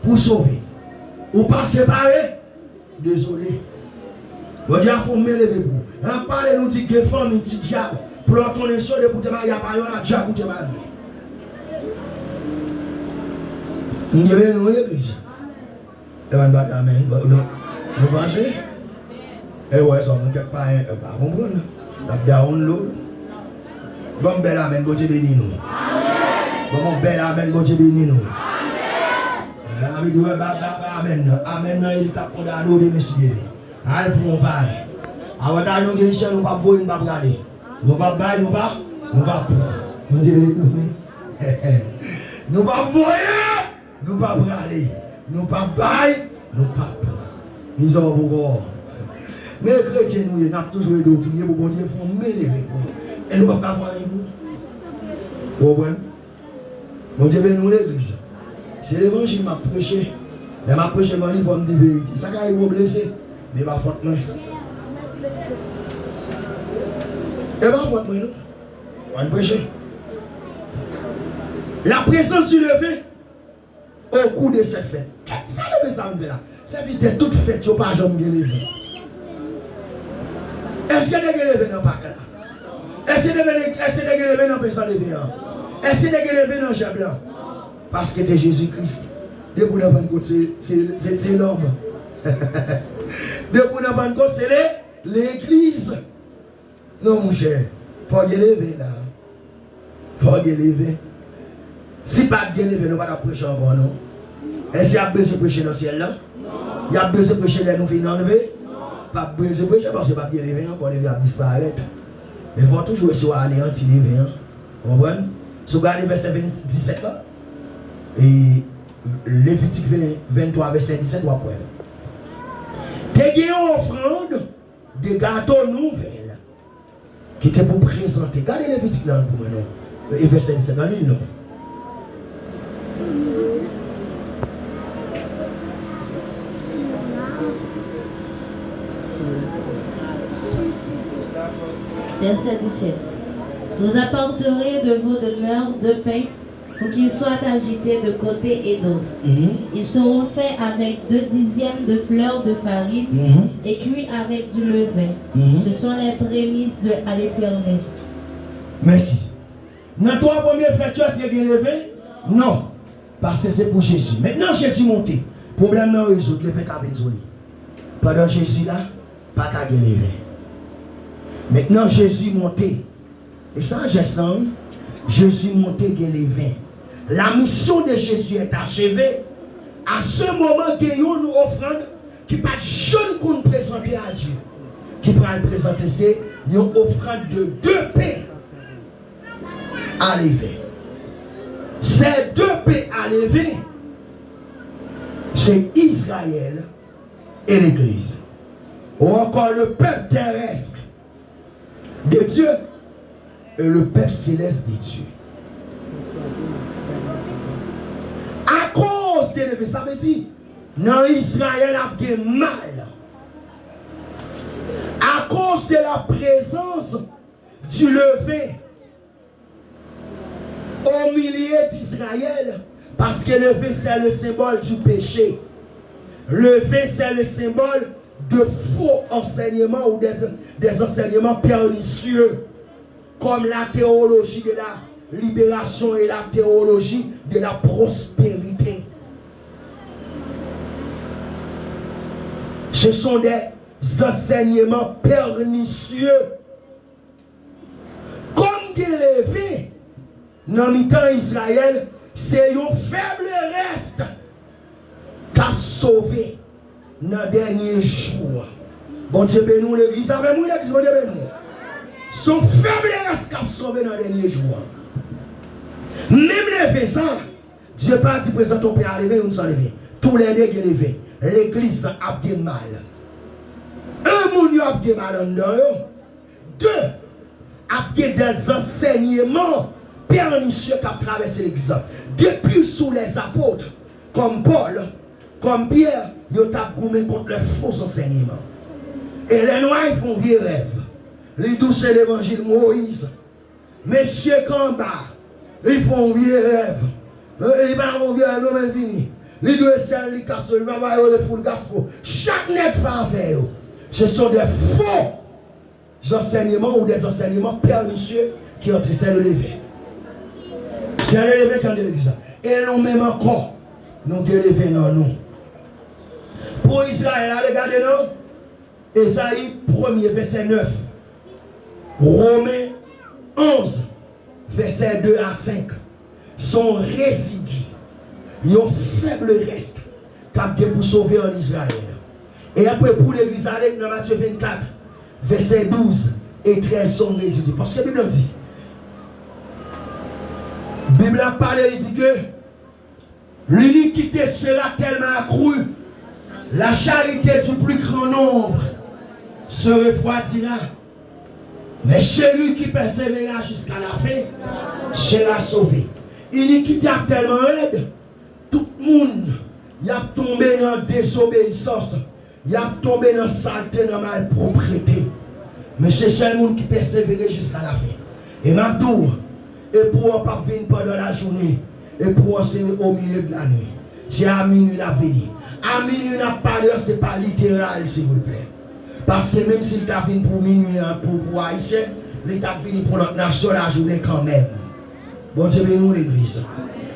pour sauver. Ou pas séparer, désolé. Bon Dieu, il faut m'élever pour. On parle, nous dit que femme, nous dit diable, pour retourner sur les pour te marier, il y a diable pour te marier. Nous devons l'église. Et on va dire amen. Nous pensez? Et ouais, ça, on ne peut pas comprendre. On l'eau. Bon, bel amen, Dieu béni nous. Bon, bel amen, Dieu béni nous. Amen. Amen, il est à l'eau de messieurs. Allez pour mon père. Avant d'aller nous guérir, nous ne pouvons pas boire, nous ne pouvons pas regarder. Nous ne pouvons pas bailler, nous ne pouvons pas. Nous ne pouvons pas boire, nous ne pouvons pas regarder. Nous ne pouvons pas bailler, nous ne pouvons pas. Nous avons beaucoup. Mais les chrétiens, nous avons toujours été prier pour que Dieu fasse m'élever. Et nous ne pouvons pas voir vous. Vous comprenez? Bon Dieu, nous l'église. C'est l'évangile qui m'a prêché. Il m'a prêché l'évangile pour me dire la vérité. Ça quand il va blesser, mais il va faute moi. Il va faute moi, non? On va prêcher. La présence du levé au cours de cette fête. Ça levé ça me fait là. Cette vie était toute faite, il n'y a pas jamais bien levé. Est-ce qu'il y a des levés dans le parc là? Est-ce qu'il y a des levés dans le personne levé? Est-ce qu'il y a des levés dans le chef là? Parce que c'est Jésus-Christ. Depuis la Pentecôte, c'est l'homme. Depuis la Pentecôte, c'est l'église. Non, mon cher. Faut y lever là. Faut y lever. Si pas de lever, nous ne pouvons pas prêcher encore, non? Est-ce qu'il y a besoin de prêcher dans le ciel là? Il y a besoin de prêcher là, nous venons enlever? Pas besoin de prêcher parce que pas de lever, encore lever à disparaître. Mais il faut toujours se anéantir lever. Vous comprenez? Si vous regardez verset 17 là, et Lévitique 23, verset 17, vous apprenez. T'es une offrande de gâteaux nouvelles qui était pour présenter. Regardez Lévitique là pour nous. Et verset 17, regardez nous. Verset 17. Vous apporterez de vos demeures de pain pour qu'ils soient agités de côté et d'autre. Ils seront faits avec 2/10 de fleurs de farine et cuits avec du levain. Ce sont les prémices à l'Éternel. Merci. Dans trois premières fêtes, c'est bien levé. Non, parce que c'est pour Jésus. Maintenant, Jésus monté. Problème non résout, le fait qu'avec Zoli. Pendant Jésus là, pas qu'à gagner. Maintenant, Jésus monté. Et ça, Jésus monté, gagner les vins. La mission de Jésus est achevée. À ce moment, il y a une offrande qui n'est pas jeune qu'on présenter à Dieu. Qui va le présenter, c'est une offrande de 2 pains à lever. Ces 2 pains à lever, c'est Israël et l'Église. Ou encore le peuple terrestre de Dieu et le peuple céleste de Dieu. À cause de l'élevé, ça veut dire, dans Israël a bien mal. À cause de la présence du lever au milieu d'Israël, parce que le lever c'est le symbole du péché. Le lever c'est le symbole de faux enseignements ou des enseignements pernicieux, comme la théologie de la libération et la théologie de la prospérité. Ce sont des enseignements pernicieux. Comme l'élevé, dans le temps Israël, c'est un faible reste qui a sauvé dans les derniers jours. Bon Dieu bénis l'église, avec nous l'église, bon Dieu bénis. Son faible reste qui a sauvé dans les derniers jours. Même les ça, Dieu pas dit présent ton père à lever, nous sommes levés. Tous les deux qui levés. L'église a bien mal. Un monde a bien mal en dedans. 2 a bien des enseignements pernicieux qui ont traversé l'église. Depuis sous les apôtres, comme Paul, comme Pierre, ils ont gommé contre les faux enseignements. Et les noirs ils font vieux rêves. Les douces c'est l'évangile Moïse. Messieurs Kamba, ils font vieux rêves. Ils vont vieux rêves, ils vont venir. Les deux seuls, les cassent, ils vont voir les foules gospel. Chaque net fait affaire. Ce sont des faux enseignements ou des enseignements pernicieux qui ont essayé de lever. C'est le lever quand il dit ça. Et nous même encore, nous lever dans nous. Pour Israël, regardez nous. Ésaïe 1er, verset 9. Romains 11, verset 2 à 5. Son résidu. Il y a un faible reste qui a bien pour sauver en Israël. Et après pour l'église dans Matthieu 24, verset 12 et 13 sont résidus. Parce que la Bible dit, la Bible a parlé, il dit que l'iniquité sera tellement accrue, la charité du plus grand nombre se refroidira. Mais celui qui persévérera jusqu'à la fin sera sauvé. L'iniquité a tellement raide, tout le monde y a tombé dans désobéissance, y a tombé dans saleté, dans malpropreté. Mais c'est seul monde qui persévère jusqu'à la fin. Et maintenant, et pour pas venir pendant la journée, et pour enseigner au milieu de la nuit. C'est à minuit la vie. À minuit la parole, ce n'est pas littéral, s'il vous plaît. Parce que même s'il t'a venu pour minuit, pour Haïtien, il t'a venu pour notre nation la journée quand même. Bon Dieu bénis l'église.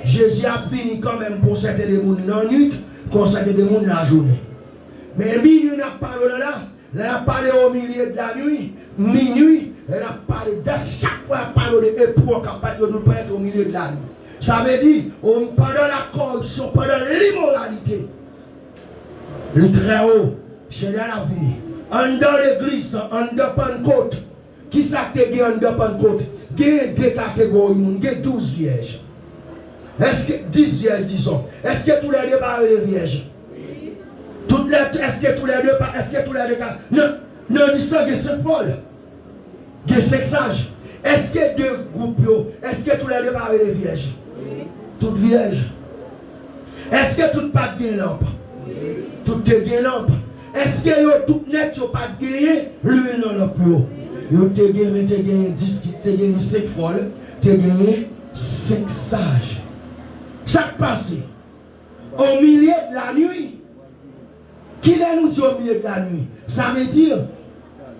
Jésus a fini quand même pour certains des monde dans la nuit, pour certains des monde la journée. Mais minuit n'a pas parlé là, elle a parlé au milieu de la nuit, minuit, elle a parlé de chaque fois elle a parlé de époux capable de nous être au milieu de la nuit. Ça veut dire, pendant la corruption, pendant l'immoralité, le très haut, c'est là la vie. En dans l'église, en dans Pentecôte, qui s'est dit en dans Pentecôte, il y a 2 catégories, il y a 12 vierges. Est-ce que 10 vierges, disons, est-ce que tous les deux parlent de vierges? Est-ce que tous les deux non, non, ils sont des 5 folles, des 5 sages. Est-ce que 2 groupes, est-ce que tous les deux parlent de vierges? Toutes vierges. Est-ce que toutes pas de lampe? Toutes de lampe. Est-ce que tout net, tu pas de gagné l'huile dans le plus? Vous avez gagné 10, tu as gagné 5 folles, tu as gagné 5 sages. Ça passe au milieu de la nuit. Qui est nous dit au milieu de la nuit? Ça veut dire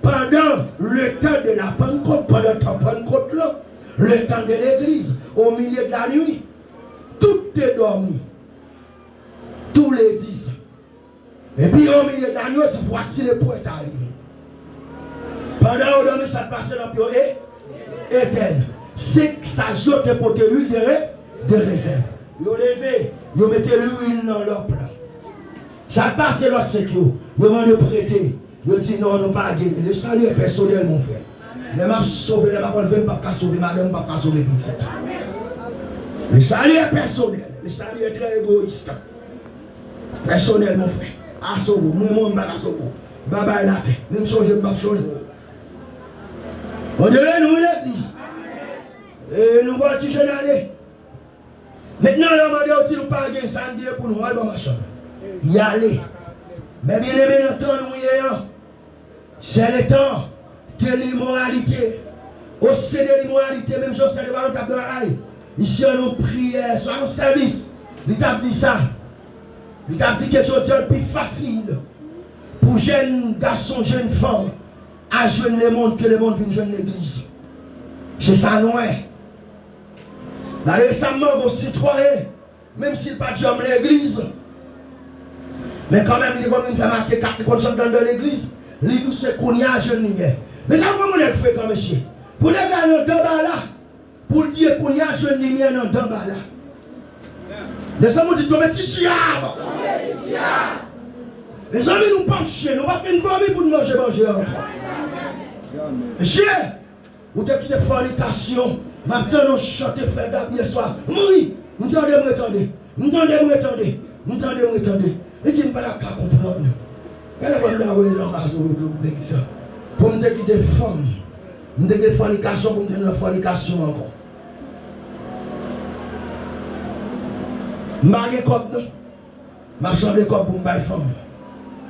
pendant le temps de la Pentecôte, pendant le temps de Pentecôte là, le temps de l'église, au milieu de la nuit, tout te dormi. Tous les 10 ans. Et puis au milieu d'agneau, tu voici le poète arrivé. Pendant que dormi, ça passait dans le pied éternel. C'est que ça joue te porter l'huile de réserve. Vous levez, vous mettez l'huile dans leur plan. Ça passe l'autre sécurité. Vous demandez de prêter. Vous dites non, non, pas gagner. Le salut est personnel, mon frère. Les m'a sauvé, les m'a enlevé, pas sauver, madame, pas sauver petite. Le salut est personnel. Le salut est très égoïste. Personnel, mon frère. À sauver, moi, je vais sauver. Baba la tête. Même changer, je vais changer. On dirait nous l'église. Et nous voici jeune aller. Maintenant, on m'a dit nous pas gagner samedi pour nous aller dans ma chambre. Y aller. Mais bien aimé, le temps nous y est. C'est le temps de l'immoralité. Au sein de l'immoralité, même chose, c'est le ballon de la raille. Ici, on nous prière, soit en service. Il t'a dit ça. Il t'a dit quelque chose de plus facile pour jeunes garçons, jeunes femmes, à joindre le monde que le monde vient joindre l'église. C'est ça, non? Dans récemment, vos citoyens, même s'ils ne pas de l'église, mais quand même, il est comme une femme qui est consciente dans l'église, l'église c'est qu'on y a jeune lumière. Mais ça, comment on est fait comme monsieur? Pour les gars dans deux bas là, pour dire qu'on y a jeune lumière dans deux bas là. Les hommes disent, mais titi arbre. Les amis nous pensent, nous ne pas une famille pour nous manger encore. Monsieur, vous avez quitté fornication, maintenant nous chantons frère Gabriel soir. Oui, nous attendez. Et tu ne peux pas comprendre. Elle va me dire, pour me dire qu'il y a des femmes, nous avons des fornications pour me dire une fornication encore. Je ne vais pas de je pour me faire femme.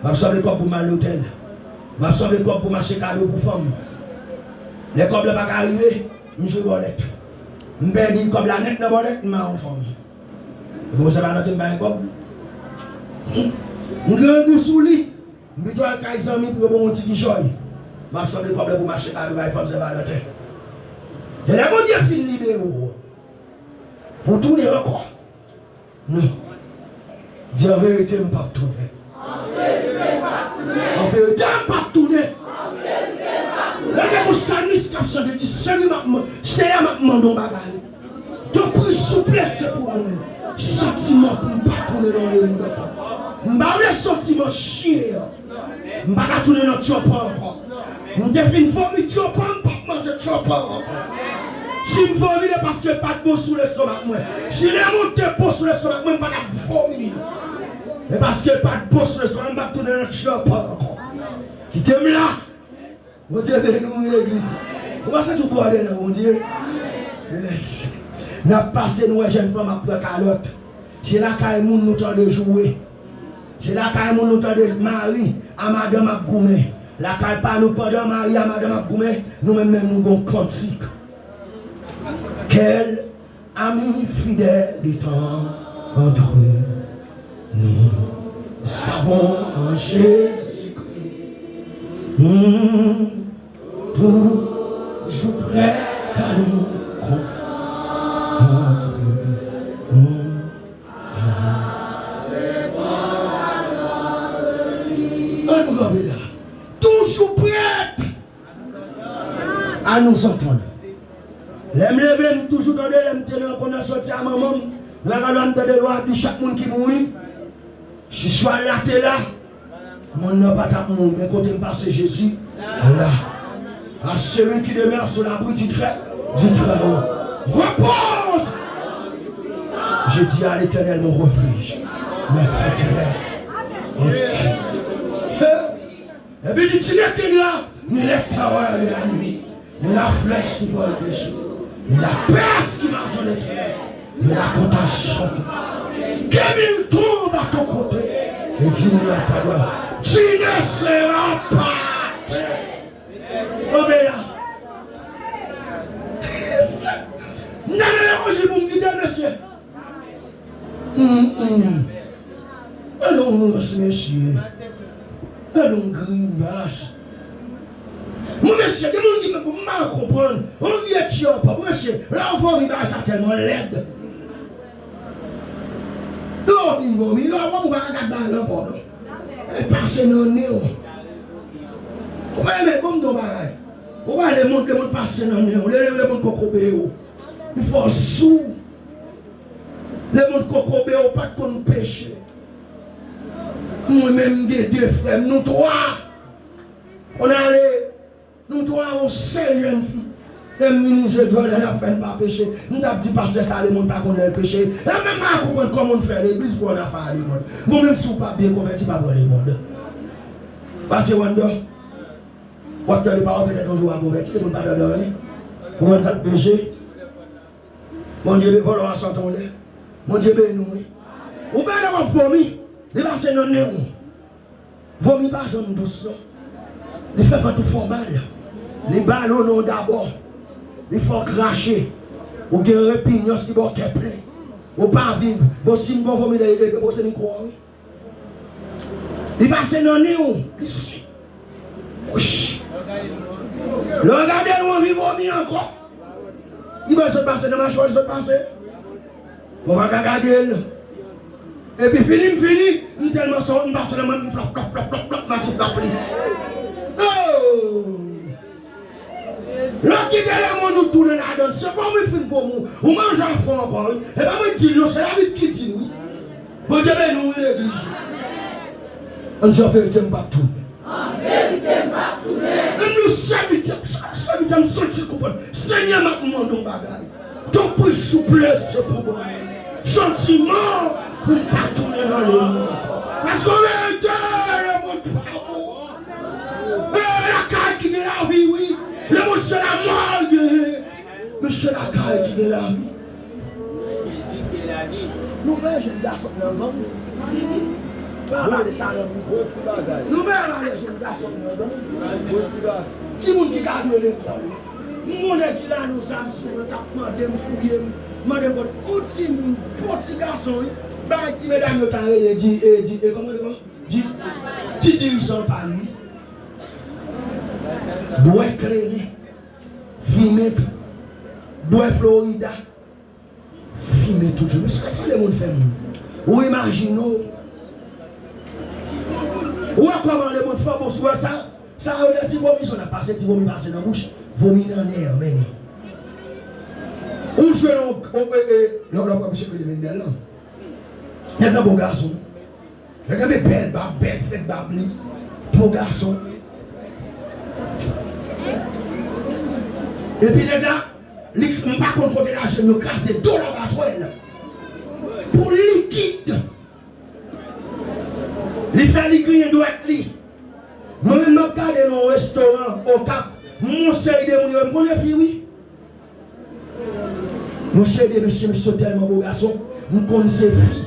Je vais pour m'aller à l'hôtel. Je vais pour m'acheter cadeau pour femme. Les copes ne vont pas arriver, je vais bolette. Je vais dire comme la nette de bolette, je vais en femme. Vous savez, je vais cop. Je vais un goût sous lit. Je vais aller à Kaizami pour mon petit joy. Je vais pour m'acheter cadeau pour femme, c'est pas la tête. C'est la bonne Dieu fini libéré. Pour tourner encore. Non. Dis la vérité, je ne vais pas tourner. En vérité, je ne vais pas tourner. Là, vous savez ce que je dis, c'est un mandon bagage. Tu pries souplesse pour nous. Sentiment pour ne pas tourner dans le monde. Je ne vais pas sentiment chier. Je ne vais pas tourner dans le chopper encore. Je définis une famille de chopper, je ne vais pas manger de chopper encore. Si je vomis, c'est parce que pas de beau sous le stomac. Si les gens te posent sous le stomac, je ne vais pas vomir. C'est parce que pas de beau sous le stomac, je ne vais pas tourner dans le chopper encore. Qui t'aime là? Mon Dieu, nous l'église. Comment ça tu peux aller là, mon Dieu? Nous avons passé nos jeunes femmes après calotte. C'est là qu'il y a nous temps de jouer. C'est là qu'il y a nous temps de marier à madame Abgoumé. Là qu'il n'y a pas nous pendant marier à madame Abgoumé, nous-mêmes nous avons cantique. Quel ami fidèle du temps entre nous savons en Jésus-Christ. Toujours prêt à nous comprendre. Toujours prêt à nous entendre. L'aime lever, toujours dans l'aime tenir qu'on a sorti à maman. La galante de loi de chaque monde qui mourit. Je suis là, t'es là. Mon nom pas ta mourir, mais quand il passe Jésus, là. À celui qui demeure sur l'abri du très haut. Repose! Je dis à l'Éternel mon refuge, ma forteresse. Et puis tu n'étais là, ni les terreurs de la nuit, ni la flèche qui vole des jours, ni la peste qui marche dans les terres, ni la contagion. Qu'il tombe à ton côté, et dis-nous à ta voix, tu ne seras pas terre. Oh, mais là, n'allez pas vous guider, monsieur. Allons, monsieur. Allons, grimace. Mon monsieur, des gens qui me mal comprendre. On vient de pas, monsieur. L'enfant, il va ça tellement laide. Non, il vomit. Non, on va regarder dans le port. Et passer dans le nez. Comment est-ce que vous avez pourquoi les gens passent dans le nez? Les gens qui ont il faut sous. Les gens qui ont pas de péché. Nous-mêmes, deux frères, nous trois, on allait, nous trois, on sait jeune fille. Les ministres de la fin pas péché. Nous avons dit parce que ça, les gens ne connaissent pas le péché. Et même pas comprendre comment on fait l'église pour la faire les monde. Vous-même, si vous pas bien converti, pas dans les mondes. Parce que Wanda, vous avez les paroles peut-être toujours à convertir, vous ne pas de rien. Vous avez le péché. Mon Dieu, les voleurs sont tombés. Mon Dieu, bénis-nous. Vous pouvez avoir vomi. Les passer dans le nez. Vomi pas jaune douce. Les fait pas tout formal. Les ballons d'abord. Il faut cracher. Ou bien répignon si vous êtes plein. Ou pas vivre. Vous si vous vomi de l'aider, vous êtes quoi. Il passe dans le nez. Le regardez-nous, il vomi encore. Il va se passer dans ma chose, il se passer. On va regarder. Et puis fini, nous tellement son, nous passons dans le même flop, massif d'appli. Oh! L'autre qui est derrière moi, nous tournons la donne, c'est pas moi qui pour nous. On mange un fond encore, et pas moi qui dis, c'est la vie qui dit oui. Bon Dieu, nous, l'église. On se fait le pas tourner. En vérité, pas tourner. Nous servitons, sortir coupable. Seigneur, m'a demandé un bagage. Ton plus souplesse pour moi. Sentiment pour ne pas tourner dans le monde. Parce qu'on est le monde pas. La caille qui est la vie, oui. Le monde c'est la mort. Mais c'est la caille qui est la vie. Nous verrons les garçons dans le monde. Nous verrons les jeunes garçons dans le monde. Si vous qui gardez l'école, mon qui là nous sommes sur le tapement de fouiller. Madame, aussi mon petit garçon, si mesdames ont dit, si dirigeant par lui, doit éclairer, filmer, doit Florida, filmer toujours. C'est ça que le monde fait. Ou imaginons, ou comment le monde fait pour soi ça, ça veut dire si vomi sont passé, si vomi passe dans la bouche, vomi dans l'air, même. Où je vais l'homme monsieur le Mendel. Il y a un beau garçon. Il y a des belles babes, belles fêtes babes. Beau garçon. Et puis les gars, ils ne sont pas contrôler la chaîne, ils cassent tout la batouelle. Pour liquide. Ils font les grillés doit être li. Moi-même, je regarde dans un restaurant au Cap. Mon série de mon fille, oui. Mon cher monsieur, tellement beau garçon, nous connaissons ces filles.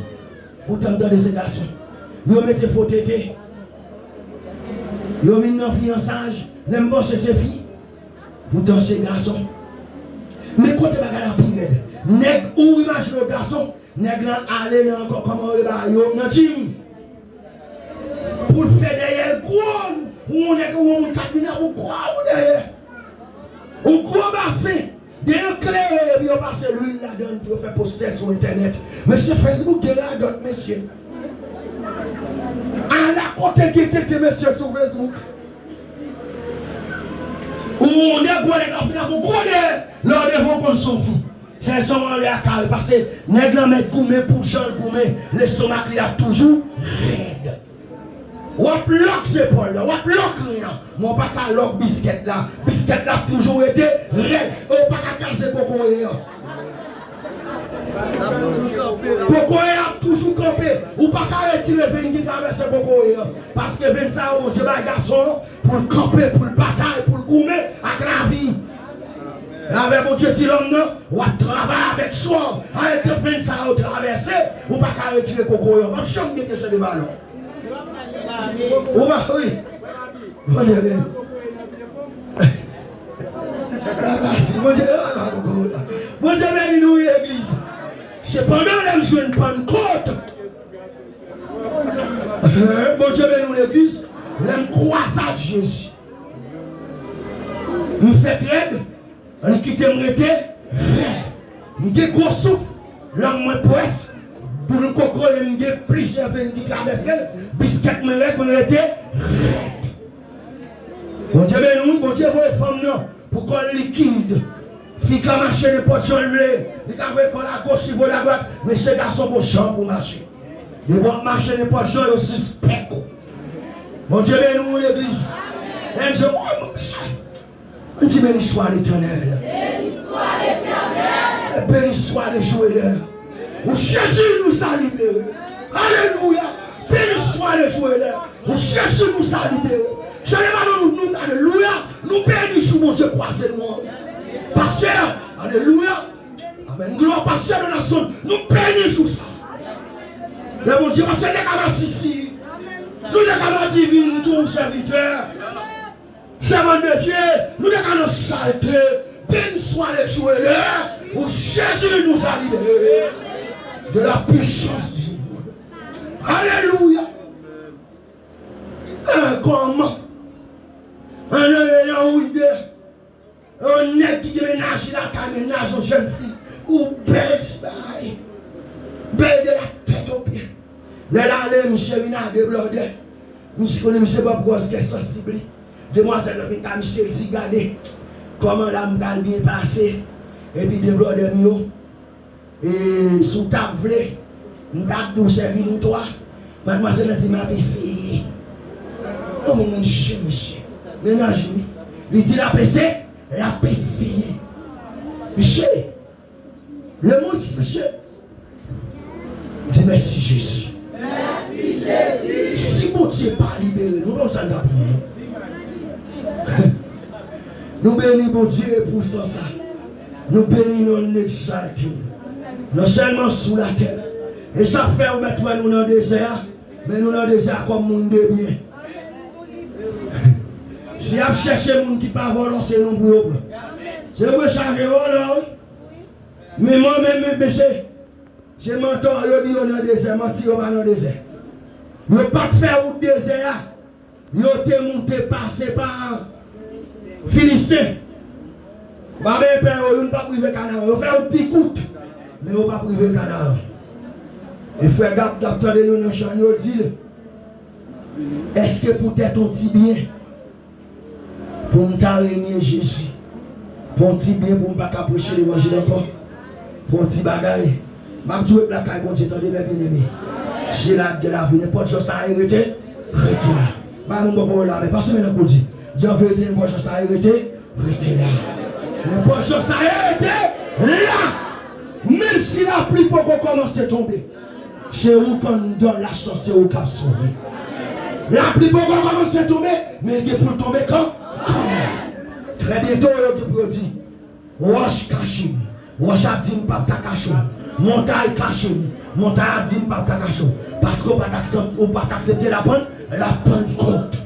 Vous t'entendez ces garçons. Vous mettez faux tété. Vous mettez un fiançage. N'aime pas ces filles. Vous t'entendez ces garçons. Mais quand tu vas la pire, nèg ou imagine le garçon, nèg là aller encore comment on va yo dans gym. Pour faire derrière gros, on est comme on capine on croit derrière. On croit bassin. Des clairs et bien passer l'huile là-dedans pour faire poster sur internet. Monsieur Facebook, il y a d'autres messieurs. À la côté qui était monsieur sur Facebook. Où on est quoi les gars, vous connaissez lors des vents qu'on s'en fout. C'est son les accables parce que les gars mettent gourmet pour Jean gourmet, l'estomac il a toujours raide. Wap lock c'est Paul là, wap lock rien. Mon pas qu'à lock biscuit là. Biscuit là a toujours été raide. On pas qu'à casser coco là. Coco a toujours campé. Ou pas qu'à retirer 20 qui traverser coco là. Parce que 20 ça on dit garçon pour camper, pour bataille, pour gourmet avec la vie. Avec mon Dieu dit l'homme non, ou travailler avec soi. Avec 20 ça on traverser, ou pas qu'à retirer coco là. Pas jamais mettre sur les ballons. Oui. Mon Dieu, mon Dieu, nous l'église. Cependant, les jeunes Pentecôte. Mon Dieu, nous l'église. Les croissants de Jésus. Nous faisons raide. On quitte mon été. Nous avons gros souffle. L'homme moins presse. Pour nous contrôler, il y a plusieurs qui traversent, biscuit me règle, me rete. Bon Dieu, nous, bon Dieu, vous les femmes, non, pour qu'on liquide. Fille qui a marché de potes, il a fait pour la gauche, il faut la droite, mais ces garçons pour champ pour marcher. Ils vont marcher de potes, ils sont suspects. Bon Dieu, nous, l'église. Et je on dit béni soit l'Éternel. Béni soit l'Éternel. Béni soit le joueur. Où Jésus nous a libérés. Alléluia. Béni soit le joueur. Où Jésus nous a libérés. Je ne sais pas nous, alléluia. Nous bénissons mon Dieu croisé nous. Pasteur, alléluia. Amen. Gloire, pasteur de la zone. Nous bénissons ça. Le bon Dieu, parce que les camarades ici. Nous les camarades divines, tous serviteurs. Servant de Dieu, nous devons saleté, béni soit les joueurs, où Jésus nous a libérés de la puissance du monde. Alléluia. Comment un nez qui ménage la ménage aux jeunes filles, ou bête, bête de la tête aux pieds. Les là, monsieur Vina de Blodé, monsieur connaît monsieur Bob Grosse qui est sensible. Demoiselle de Vita, monsieur dit, regardez comment l'âme va bien passer. Et puis, des blocs de mieux. Et sous table, nous avons douce nous toi. Mademoiselle a dit, m'a essayé. Oh mon chien, monsieur. Ménage, il dit, la PC, la PC. Monsieur, le mot, monsieur. Dis merci Jésus. Merci Jésus. Si mon Dieu n'est pas libéré, nous allons s'en appuyer. Nous bénissons Dieu pour ça. Nous bénissons nous exalter. Non seulement sous la terre. Et ça fait mettre nous dans le désert. Mais nous dans le désert comme monde de bien. Si vous cherchez les gens qui ne peuvent pas voler, c'est nous pour eux. C'est vous charger voler. Mais moi-même, j'ai mentor, je dis dans le désert, mentir dans le désert. Je ne peux pas faire au désert. Je te monté passer par Philistin. Bah ben père, on ne pas priver Canaan. On fait un picoute, mais on ne pas priver Canaan. Et frère Gap, d'attendre nous dans le champ, nous dit, est-ce que peut-être on dit bien pour nous régner Jésus, pour nous dire bien pour ne pas prêcher l'évangile encore, pour nous dire bagaille. Je vais vous la caille, bon Dieu, attendez, mes bien-aimés. J'ai la de la vie, n'importe chose à arrêter, arrêtez là. Pas nous beaucoup là, mais pas seulement pour dire. Dieu veut dire n'importe chose à arrêter, arrêtez là. N'importe chose à arrêter, là. Même si la pluie peut commencer à tomber, c'est où qu'on donne la chance, c'est où qu'on sauve. La pluie peut commencer à tomber, mais il est pour tomber quand? Très bientôt, il peut dire, wash caché, wash abdim pas caché, montagne caché, montagne abdim pas caché, parce qu'on ne peut pas accepter la Pentecôte.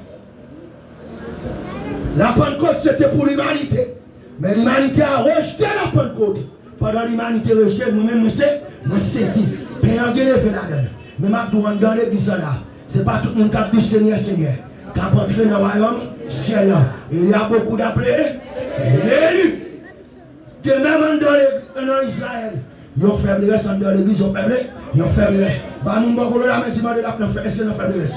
La Pentecôte c'était pour l'humanité, mais l'humanité a rejeté la Pentecôte. Pendant l'humanité rejetée, nous-mêmes nous saisi. Père Dieu fait la donne. Mais maintenant dans l'église là, c'est pas tout le monde qui a dit Seigneur, Seigneur. Qui a entré dans le royaume, ciel. Il y a beaucoup d'appelés, élus. De même dans Israël, ils ont fait le reste dans l'église, ils ont fait le reste. Bah nous avons la main de la fin, est-ce qu'on a fait le reste?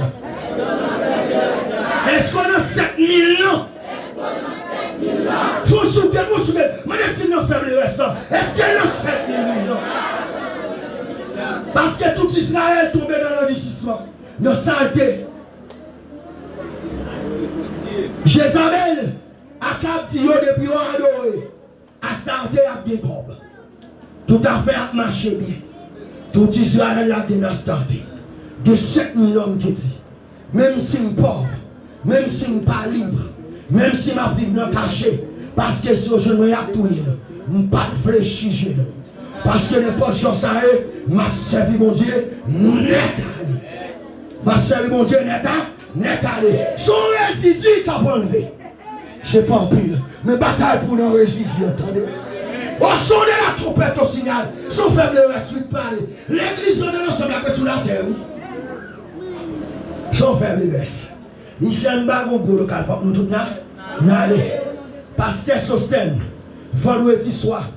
Est-ce qu'on a 7000 ans? Tout soutenez, vous soutenez. Mais est-ce qu'on a fait le reste? Est-ce qu'il y a 7000 ans? Parce que tout Israël est tombé dans l'enrichissement, dans la saleté. Jézabel a capté depuis un adoré, a starté à bien comme. Tout à fait a marché bien. Tout Israël a bien starté. De 7000 hommes qui dit, même si je suis pauvre, même si je ne suis pas libre, même si ma vie est cachée, parce que si je ne suis pas tout, je ne pas fléchir. Parce que n'importe chose ça est, m'a servi mon Dieu, net allé. M'a servi mon Dieu, net allé. Son résidu qu'a enlevé. Je n'ai pas en pile. Mais bataille pour nos résidus, attendez. Au son de la trompette au signal, son faible reste parler. L'église de l'ensemble après sous la terre. Son faible reste. Ici, un bagon pour le calme, nous tous n'allons. Pasteur Sostène, vendredi soir.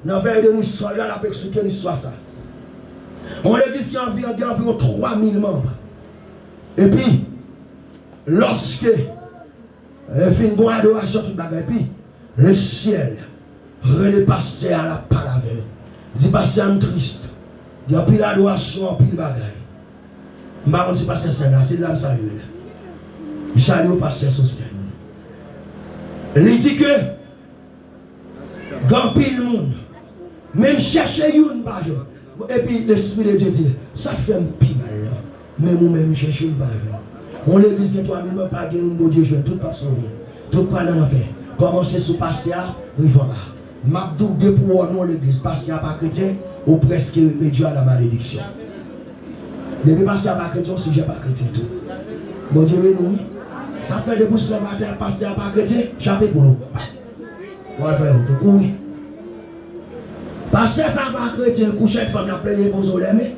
Dans le de l'histoire, là, la personne qui l'histoire ça. On l'église qui a environ 3000 membres. Et puis, lorsque il fait une bonne adoration, tout bagage, et puis, le ciel, le pasteur à la parole. Il dit, pasteur, je suis triste. Il y a plus l'adoration, plus le bagage. Je ne sais pas si pasteur c'est là, c'est là que je salue. Je salue le pasteur social. Il dit que, dans le monde, même chercher une page. Et puis l'Esprit de Dieu dit, ça fait un pire mal. Mais nous-mêmes cherchons une page. On l'église que toi, même pas gagner un beau Dieu, tout pas sauvé. Tout pas dans l'enfer. Commencez sous pasteur, rivera. Mabdou de pour nous l'église, pasteur pas chrétien, ou presque réduit à la malédiction. Depuis pasteur pas chrétien, sujet pas chrétien tout. Bon Dieu, nous, ça fait des bousses le matin, pasteur pas chrétien, chapé pour nous. On va faire tout courir. Parce que ça va chrétien, coucher de femme, il a plein de beaux olémés.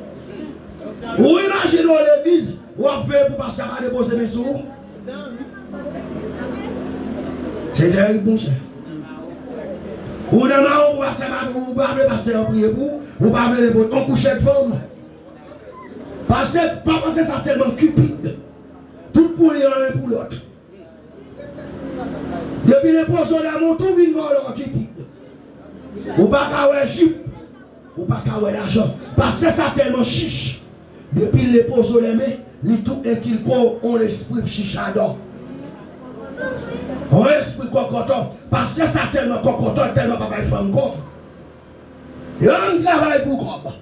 Ou imaginez l'église, ou on fait pour passer à déposer mes sous. C'est terrible, mon cher. Ou dans ma ou passer ou pas passer à prier pour, ou pas on couche de femme. Parce que ça tellement cupide. Tout pour l'un et pour l'autre. Depuis les poissons d'amour, tout vient voir leur cupide. Ou pas qu'à avoir chip, ou pas qu'à avoir l'argent. Parce que ça tellement chiche. Depuis les poissons d'amour, les tout est qu'il faut, on l'esprit chichador. On l'esprit cocoton. Parce que ça tellement cocoton, tellement pas de femme contre. Et on travaille pour quoi?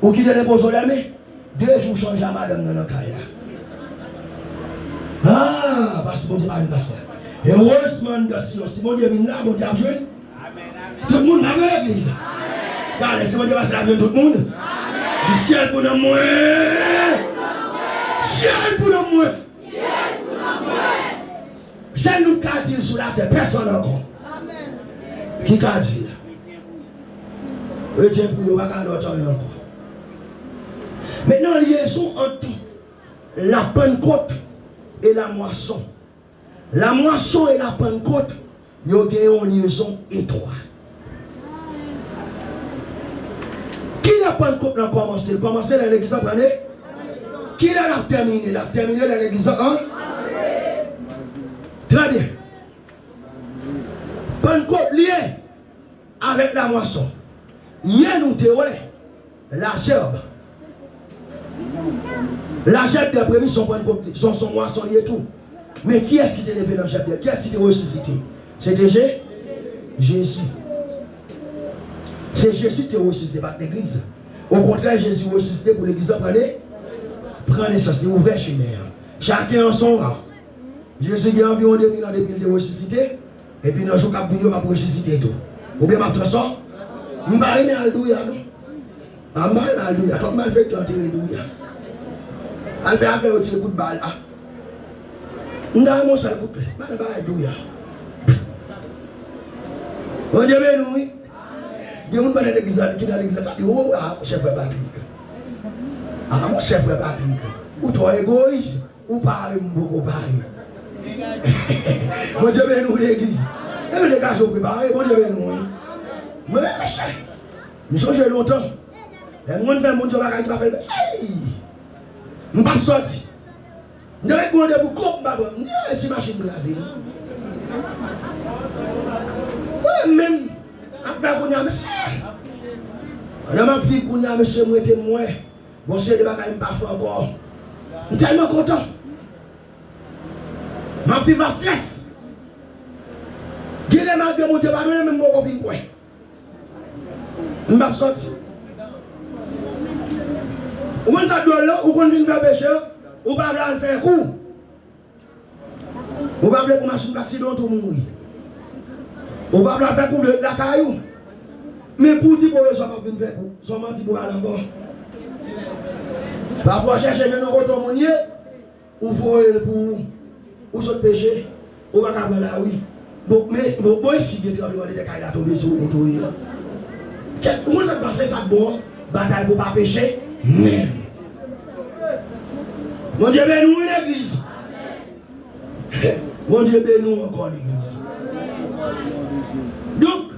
Ou qui les poissons d'amour, 2 jours change à madame dans le cahier. Ah, parce que bon Dieu va passer. Et heureusement, si mon Dieu vient là, mon Dieu a joué. Tout le monde va à l'église. Regardez, si mon Dieu va se laver tout le monde. Du ciel pour nous moi. Ciel pour nous moi. C'est nous qui a dit sur la terre, personne encore. Qui a dit là? Dieu pour nous, va pas encore. Maintenant, liaison entre la Pentecôte et la moisson. La moisson et la Pentecôte, ils ont une liaison étroite. Qui la Pentecôte a commencé? Il a commencé dans l'église en année. Qui l'a terminé? Il a terminé dans l'église en très bien. Pentecôte lié avec la moisson. Hier nous te ouais, la gerbe. La gerbe des prémices sont moissonniers et tout. Mais qui est-ce qui t'a levé dans la gerbe? Qui est-ce qui t'a ressuscité? C'était Jésus. C'est Jésus qui t'a ressuscité, pas l'église. Au contraire, Jésus ressuscité pour l'église. Prenez ça, c'est ouvert chez nous. Chacun en son rang. Jésus a environ 2000 ans depuis qu'il est ressuscité. Et puis dans le jour où il va ressusciter tout. Ou bien ma transforme. Je ne vais pas aller à l'Alléluia. Je ne vais pas aller à l'Alléluia. Donc je vais faire l'Alléluia. Elle fait affaire au coup de balle. Je vais mon seul couple. Je ne vais pas Alléluia. Bon Dieu, oui. Dieu m'a dit l'église qui dans l'église qui dit oh chef Patrick. Ah mon chef Patrick. Ou toi égoïste ou parler beaucoup parler. Bon Dieu nous l'église. Et les gars sont préparés. Bon Dieu nous. Mais je change longtemps. Et moi je fais mon Dieu qui va faire hey. Je ne vais pas sortir. Je vais demander pour couper ma bonne. Je vais machine de l'asile. Oui, même. Après, on a monsieur. On a ma fille, on a monsieur, moi, et moi. Bon, c'est des bagages, pas fait encore. Je suis tellement content. Ma fille va stress. Guilherme a demandé, pas donner même mon revenu. Je ne vais pas sortir. Ou quand ça doit là, ou quand on vient faire péché, ou pas le faire coup. Ou pas pour machine d'accident tout mourir. Ou pas le faire coup de la caillou. Mais pour dire que ça va venir faire coup, ça m'a dit pour aller en bas. Parfois chercher un autre monnier, ou pour se péché, ou pas faire là oui. Donc mais bon ici bien travailler des cailles à tomber sur le tour. Comment ça passe ça bon bataille pour pas pécher? Mais mon Dieu bénis l'église. Mon Dieu bénis encore l'église. Donc,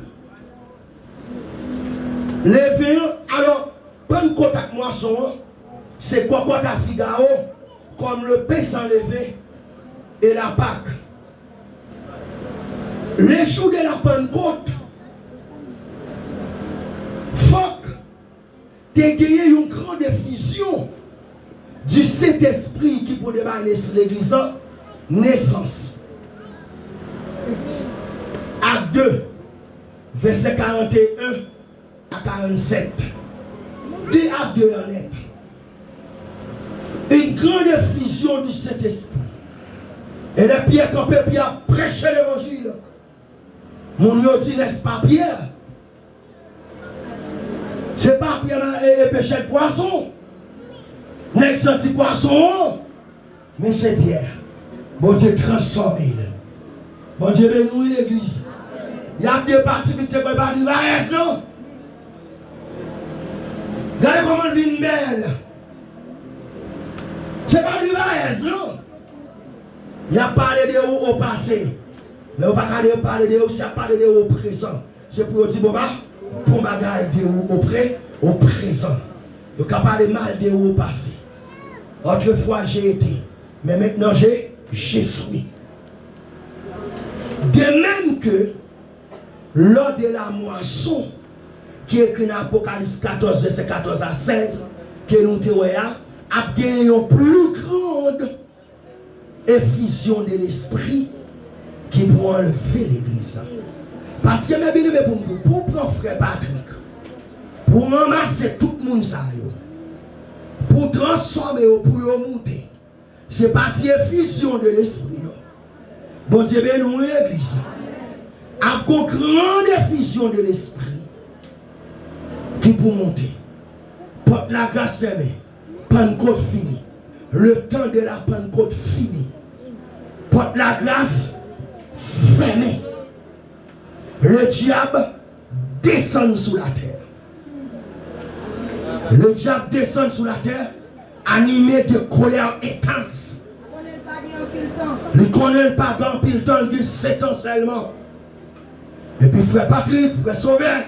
les filles, alors, Pentecôte Pentecôte avec moisson, c'est quoi à Figaro, comme le pain sans lever et la Pâque. Les jours de la Pentecôte, faut que tu aies gagné une grande effusion du Saint-Esprit qui peut débarquer l'église naissance. Acte 2, verset 41 à 47. Dis acte 2 en lettres. Une grande effusion du Saint-Esprit. Et les Pierre campé, Pierre prêché l'évangile. Mon Dieu dit, n'est-ce pas Pierre? C'est pas Pierre et pêcher le poisson. N'est-ce senti poisson? Mais c'est Pierre. Bon Dieu transformé. Bon Dieu bénit l'église. Il y a des parties qui ne peuvent pas dire, non? Regardez comment elle vit belle. C'est pas du maïs, non? Il y a parlé de vous au passé. Mais on ne peut pas parler de vous, c'est parler de vous au présent. C'est pour dire, bon, pour bagaille de vous au présent. Donc, on parle mal de vous au passé. Autrefois, j'ai été. Mais maintenant, je suis. De même que, lors de la moisson, qui est écrit dans Apocalypse 14, verset 14 à 16, que nous avons a gagné une plus grande effusion de l'esprit qui peut enlever l'église. Parce que mes bien pour prendre frère Patrick, pour ramasser tout le monde, pour transformer, pour monter, c'est partie effusion de l'esprit. Bon Dieu, bien nous l'église. A une grande effusion de l'esprit qui peut monter. Porte la grâce fermée. Pentecôte fini. Le temps de la Pentecôte fini. Porte la grâce fermée. Le diable descend sous la terre. Le diable descend sous la terre animé de colère intense. Il ne connaît pas dans pile temps, il dit 7 ans seulement. Et puis frère Patrick, frère Sauveur,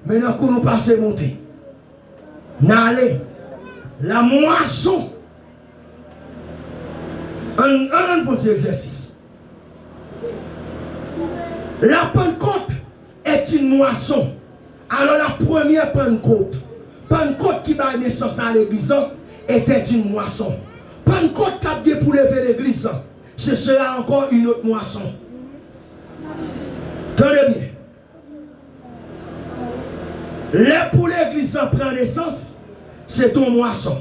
maintenant que nous passons monter. N'allez, la moisson. Un petit exercice. La Pentecôte est une moisson. Alors la première Pentecôte, Pentecôte qui va naissance à l'église, était une moisson. Pentecôte qui a bien pour lever l'église, ce sera encore une autre moisson. Tenez bien. Là pour l'église prend naissance, c'est ton moisson.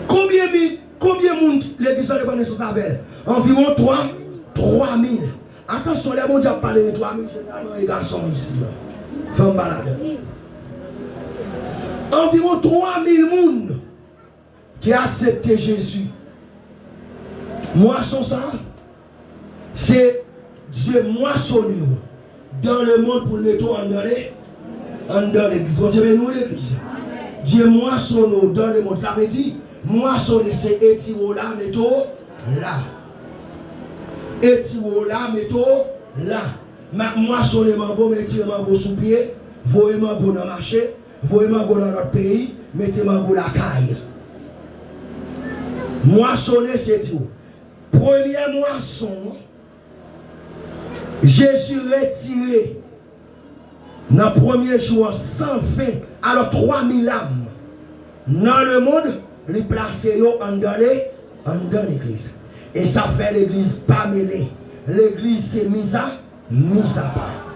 Combien de monde l'église prend naissance avec? Environ 3 000. Attention, les gens qui parlent de 3 000, c'est les garçons ici. Femme balade. Environ 3 000 personnes qui ont accepté Jésus. Moisson ça, c'est Dieu moissonné dans le monde pour mettre en dans l'église. Vous savez, nous l'église. Dieu moissonné dans le monde. Ça veut dire, moissonné c'est étirer là, mettre là. Étirer là, mettre là. Moissonné, mango, mettez mango sous pied, voyez mango dans le marché, voyez mango dans notre pays, mettez mango la caille. Moissonner, c'est tout. Première moisson, Jésus retiré dans le premier jour sans fin, alors 3000 âmes dans le monde, les placer dans l'église. Et ça fait l'église pas mêlée. L'église c'est mise à part.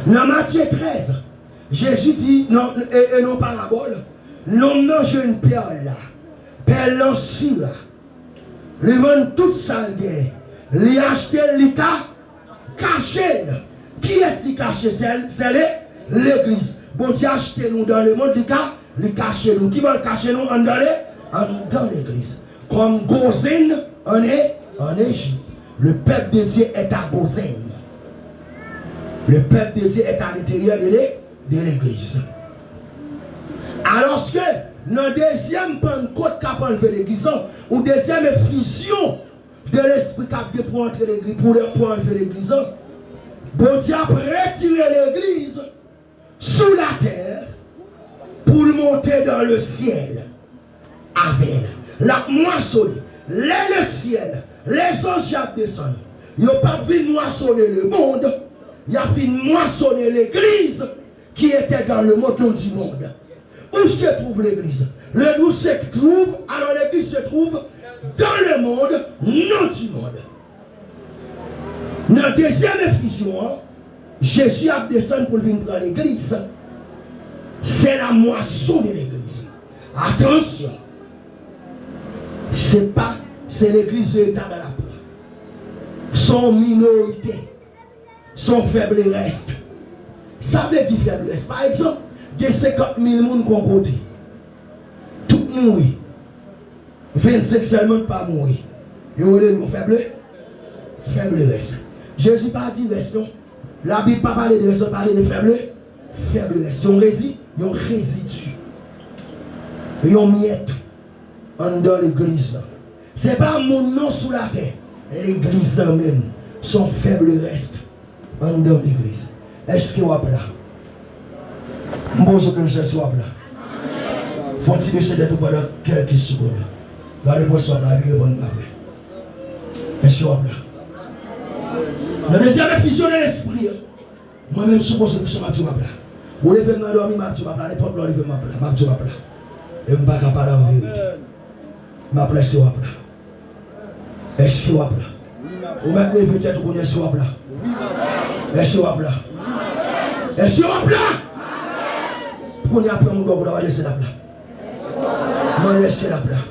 Dans Matthieu 13, Jésus dit, non, et non parabole, non, non, j'ai une perle là. Perle là. Ils vendent toute ça. Ils achètent l'État caché. Qui est-ce qui cache? C'est l'église. Bon Dieu acheté nous dans le monde, il cache nous. Qui va cacher nous dans l'église? Comme Gozen en Égypte. Le peuple de Dieu est à Gozen. Le peuple de Dieu est à l'intérieur de l'église. Alors que dans la deuxième Pentecôte qui a enlevé l'église, ou deuxième effusion de l'esprit qui a pour entrer l'église, pour enlever l'église, bon Dieu a retiré l'église sous la terre pour monter dans le ciel avec elle. La moissonner, le ciel, les anges descendent. Ils n'ont pas vu moissonner le monde, ils ont vu moissonner l'église qui était dans le monde du monde. Où se trouve l'église? Où se trouve? Alors l'église se trouve dans le monde, non du monde. Dans la deuxième effusion, Jésus a descendu pour venir dans l'église. C'est la moisson de l'église. Attention, c'est l'église véritable à la place. Son minorité, son faible reste. Ça veut dire faiblesse. Par exemple, il y a 50 000 personnes qui ont côté. Tout mourir. 25 seulement pas mourir. Et vous voulez nous faible reste. Jésus n'a pas dit reste. La Bible n'a pas parlé de reste, elle parle de faible reste. Ils ont résidu. Ils ont miette dans l'église. Ce n'est pas mon nom sous la terre. L'église même, son faible reste dans l'église. Est-ce que vous êtes là? Bonjour, que je suis là. Faut-il que je sois pendant quelques secondes? Regardez-moi sur la vie, bonne après. Est-ce que vous êtes là? La deuxième effusion de l'esprit, moi-même, je suppose que je suis là. Vous levez me dormir, je suis là. N'importe où, je suis là. Et je ne suis pas capable de vérité. Je suis là. Est-ce que vous êtes là? Est-ce que vous êtes là? Vous mettez les vêtements, vous connaissez ce là. Est-ce que vous êtes là? Est-ce que vous êtes là? Pour nous apprendre, vous allez laisser la place. Vous laissez la place.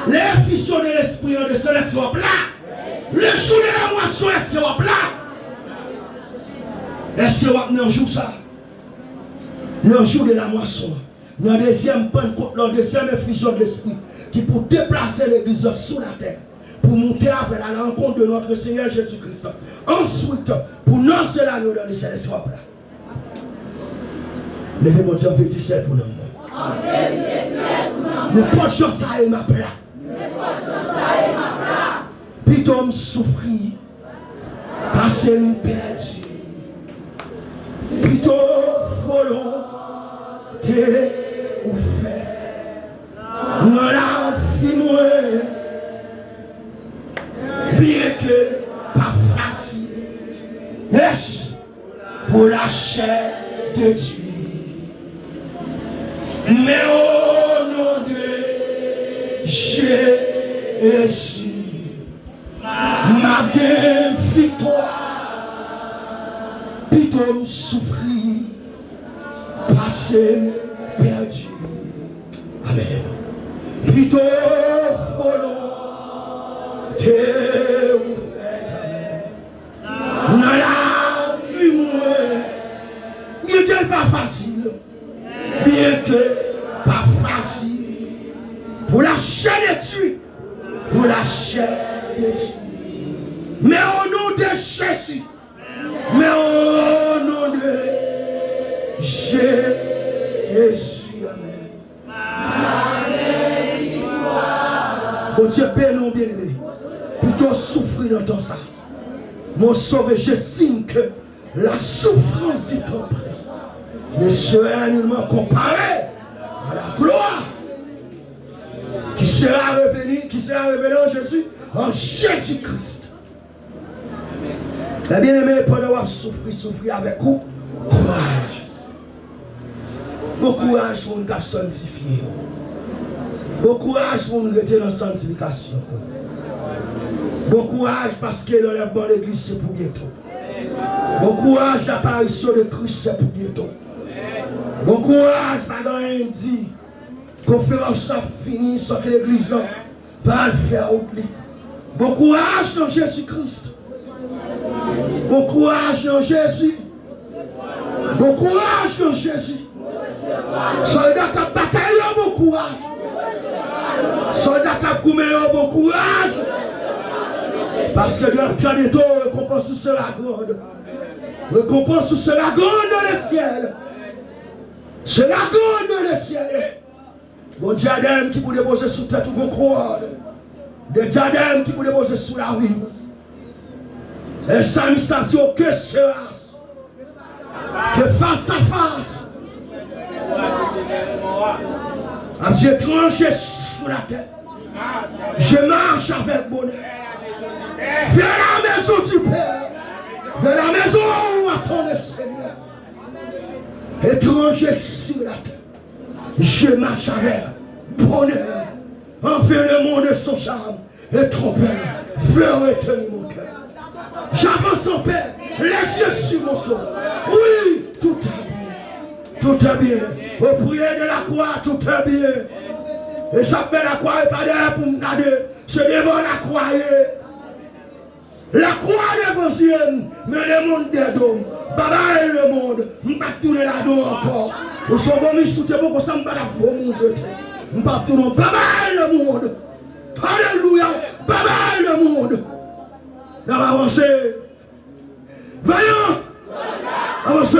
L'effusion de l'esprit de ce laisse vous là. Le jour de la moisson, est-ce que vous êtes là? Est-ce que vous êtes dans le jour ça? Le jour de la moisson. Dans la deuxième Pentecôte, la deuxième effusion de l'esprit, qui pour déplacer l'église sous la terre, pour monter avec la rencontre de notre Seigneur Jésus-Christ. Ensuite, pour nous cela nous donner ce laisse vous là. Levez mon Dieu en vérité ciel pour nous. Ne pas de ça et ma plat. Plutôt me souffrir. Parce que nous perdu. Plutôt volonté ou fait. Dans la vie moi. Bien que pas facile. Est-ce pour la chair de Dieu? Mais au nom de Jésus, ma victoire, plutôt me souffrir, passer perdu. Amen. Plutôt volonté ou fait, dans la vie, moi, il n'est pas facile. Bien que pas facile pour la chair de Dieu, pour la chair de Dieu. Mais au nom de Jésus, mais au nom de Jésus, Amen. Bon Dieu, bénis bien-aimé, plutôt souffrir dans ton sang. Mon sauveur, je signe que la souffrance du temps ne sera nullement comparé à la gloire qui sera révélée en Jésus, en Jésus-Christ. Mais bien aimé, pendant avoir souffrir avec vous, courage. Bon courage pour nous sanctifier. Bon courage pour nous rester dans la sanctification. Bon courage parce que l'enlèvement de l'église c'est pour bientôt. Bon courage, l'apparition de Christ c'est pour bientôt. Bon courage, pendant un dit, conférence a fini, sans que l'église va le faire oublier. Bon courage dans Jésus-Christ. Bon courage dans Jésus. Bon courage dans Jésus. Soldat qui a bataillé, bon courage. Soldat qui a coumé, bon courage. Parce que Dieu a bientôt récompense sous cela grande. Récompense sous cela grande dans le ciel. C'est la grande dans le ciel. Bon diadème qui vous déposer sous tête ou vos couronnes. Des diadèmes qui vous déposer sous la rue. Et ça nous a dit que sera. Que face à face. J'ai tranché sur la terre. Je marche avec bonheur. Vers la maison du Père. Vers la maison où attend le Seigneur. Étranger sur la terre. Je marche avec bonheur. Enfin le monde est son charme. Et ton Père, fleur éternelle mon cœur. J'avance en paix, les yeux sur mon sang. Oui, tout est bien. Tout est bien. Au prier de la croix, tout est bien. Et ça fait la croix et pas derrière pour me garder. C'est devant la croix. La croix d'évangile, mais le monde des dômes. Baba et le monde, je ne vais pas tourner la dos encore. Au second, je suis beaucoup, ça ne va pas pour mon Dieu. Je ne vais pas tourner. Baba et le monde. Alléluia. Baba et le monde. Ça va avancer. Voyons. Avancez.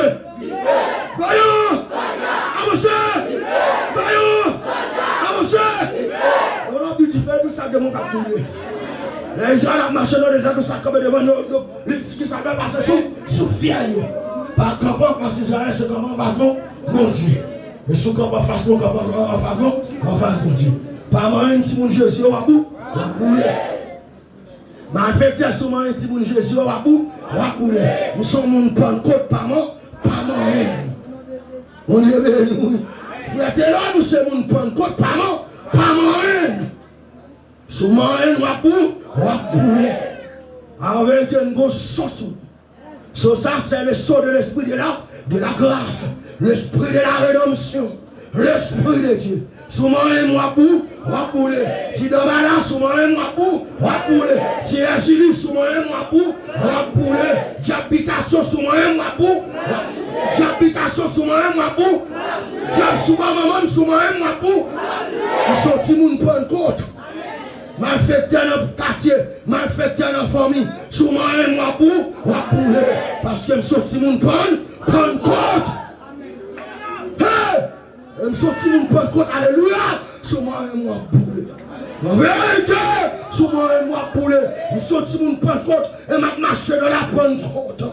Voyons. Avancez. Voyons. Avancez. On a dit tu fais tout ça de mon capouille. Les gens qui marchent dans les airs de ça comme devant nous, ce qui s'appelle passer sous vieille. Par comment parce que c'est comment façon mon Dieu. Et sous comment façon en face mon Dieu. Par moi un petit mon Jésus au bout, ma affecté souvent un petit mon Jésus au bout, nous sommes mon Pentecôte par moi, on est nous. Vous êtes là, nous sommes mon Pentecôte par moi, souvent un wabou. En vérité, une grosse sauce. Ça, c'est le saut de l'esprit de la grâce, l'esprit de la rédemption, l'esprit de Dieu. Souvent un wabou, waboulé. Tu dois là, souvent un wabou, waboulé. Tu es assis, souvent un wabou, waboulé. J'habitation, souvent un wabou, j'habitation, souvent un wabou. J'ai souvent maman, souvent un wabou. Ils sont tous les gens qui côte. Mal fait dans le quartier, mal fait dans la famille, souvent un wabou, waboulé. Parce que je suis tous les gens qui prennent côte. Je suis sorti mon Pentecôte, alléluia, sur moi et moi poulet. En vérité, sur moi et moi poulet. Je suis sorti mon Pentecôte et m'a marché dans la Pentecôte.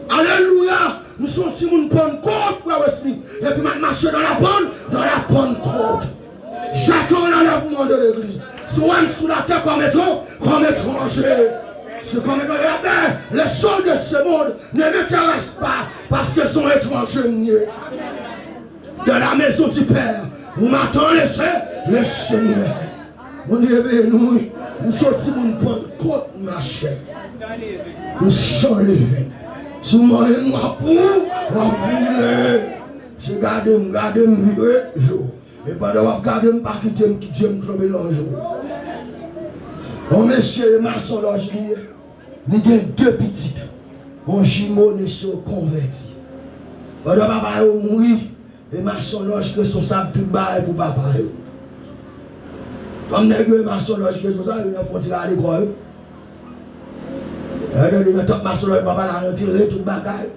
Alléluia, je suis sorti mon Pentecôte, et puis m'a marché dans la Pentecôte. J'attends l'enlèvement de l'église. Soit sous la terre comme étranger. C'est comme les choses de ce monde ne m'intéressent pas parce qu'elles sont étrangers. De la maison du Père, vous m'attendez, le Seigneur. On est venu, nous sortis mon Pentecôte, ma chère. Nous sommes levés. Sous moi et moi pour, c'est garder, jour. Et pendant que garder, pas quitter, Dieu me trouve dans le jour. On monsieur, ma soeur, il y a deux petites. On jumeau ne se convertit. Pendant que papa est mourir. Et ma solange que son sac tout bas pour papa. Comme nègre ma solange que son sac, il a pour tirer à l'école. Et de top ma solange papa l'a retiré tout bagaille.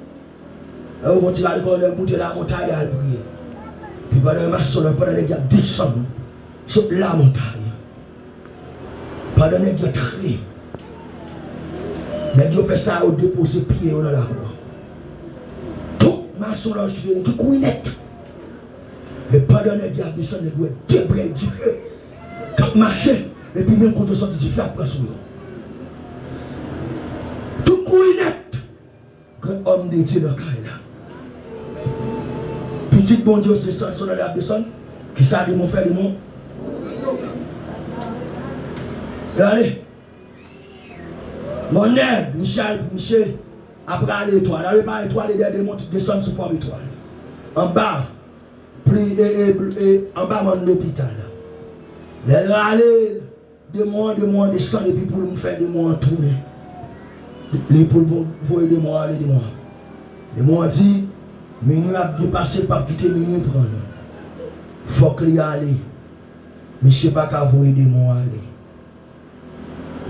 Et on va tirer à l'école, on monter la montagne à prier. Puis pendant ma solange, pendant les gars descendent sur la montagne. Pendant les gars crient. Les gars fait ça au déposer pied dans la rue. Tout ma solange qui est tout couinette. Et pendant les gars, ils sont deux brins du feu. Quand marcher, et puis même quand on sort du feu, après sous nous. Tout couinette. Quand homme de Dieu dans le là. Petit bon Dieu, c'est ça, son la personne. Qui ça dit mon frère, dit mon. Allez. Mon nègre, Michel, après à l'étoile. Allez pas l'étoile, il descend sur forme étoile. En bas. Et en bas de l'hôpital. Les aller de moi, descendre et puis pour me faire de moi tourner. Les pour voir de moi, aller de moi. Et moi dit, mais nous avons dépassé par quitter nous prendre. Il faut qu'il y aille. Mais je ne sais pas qu'à voir de moi aller.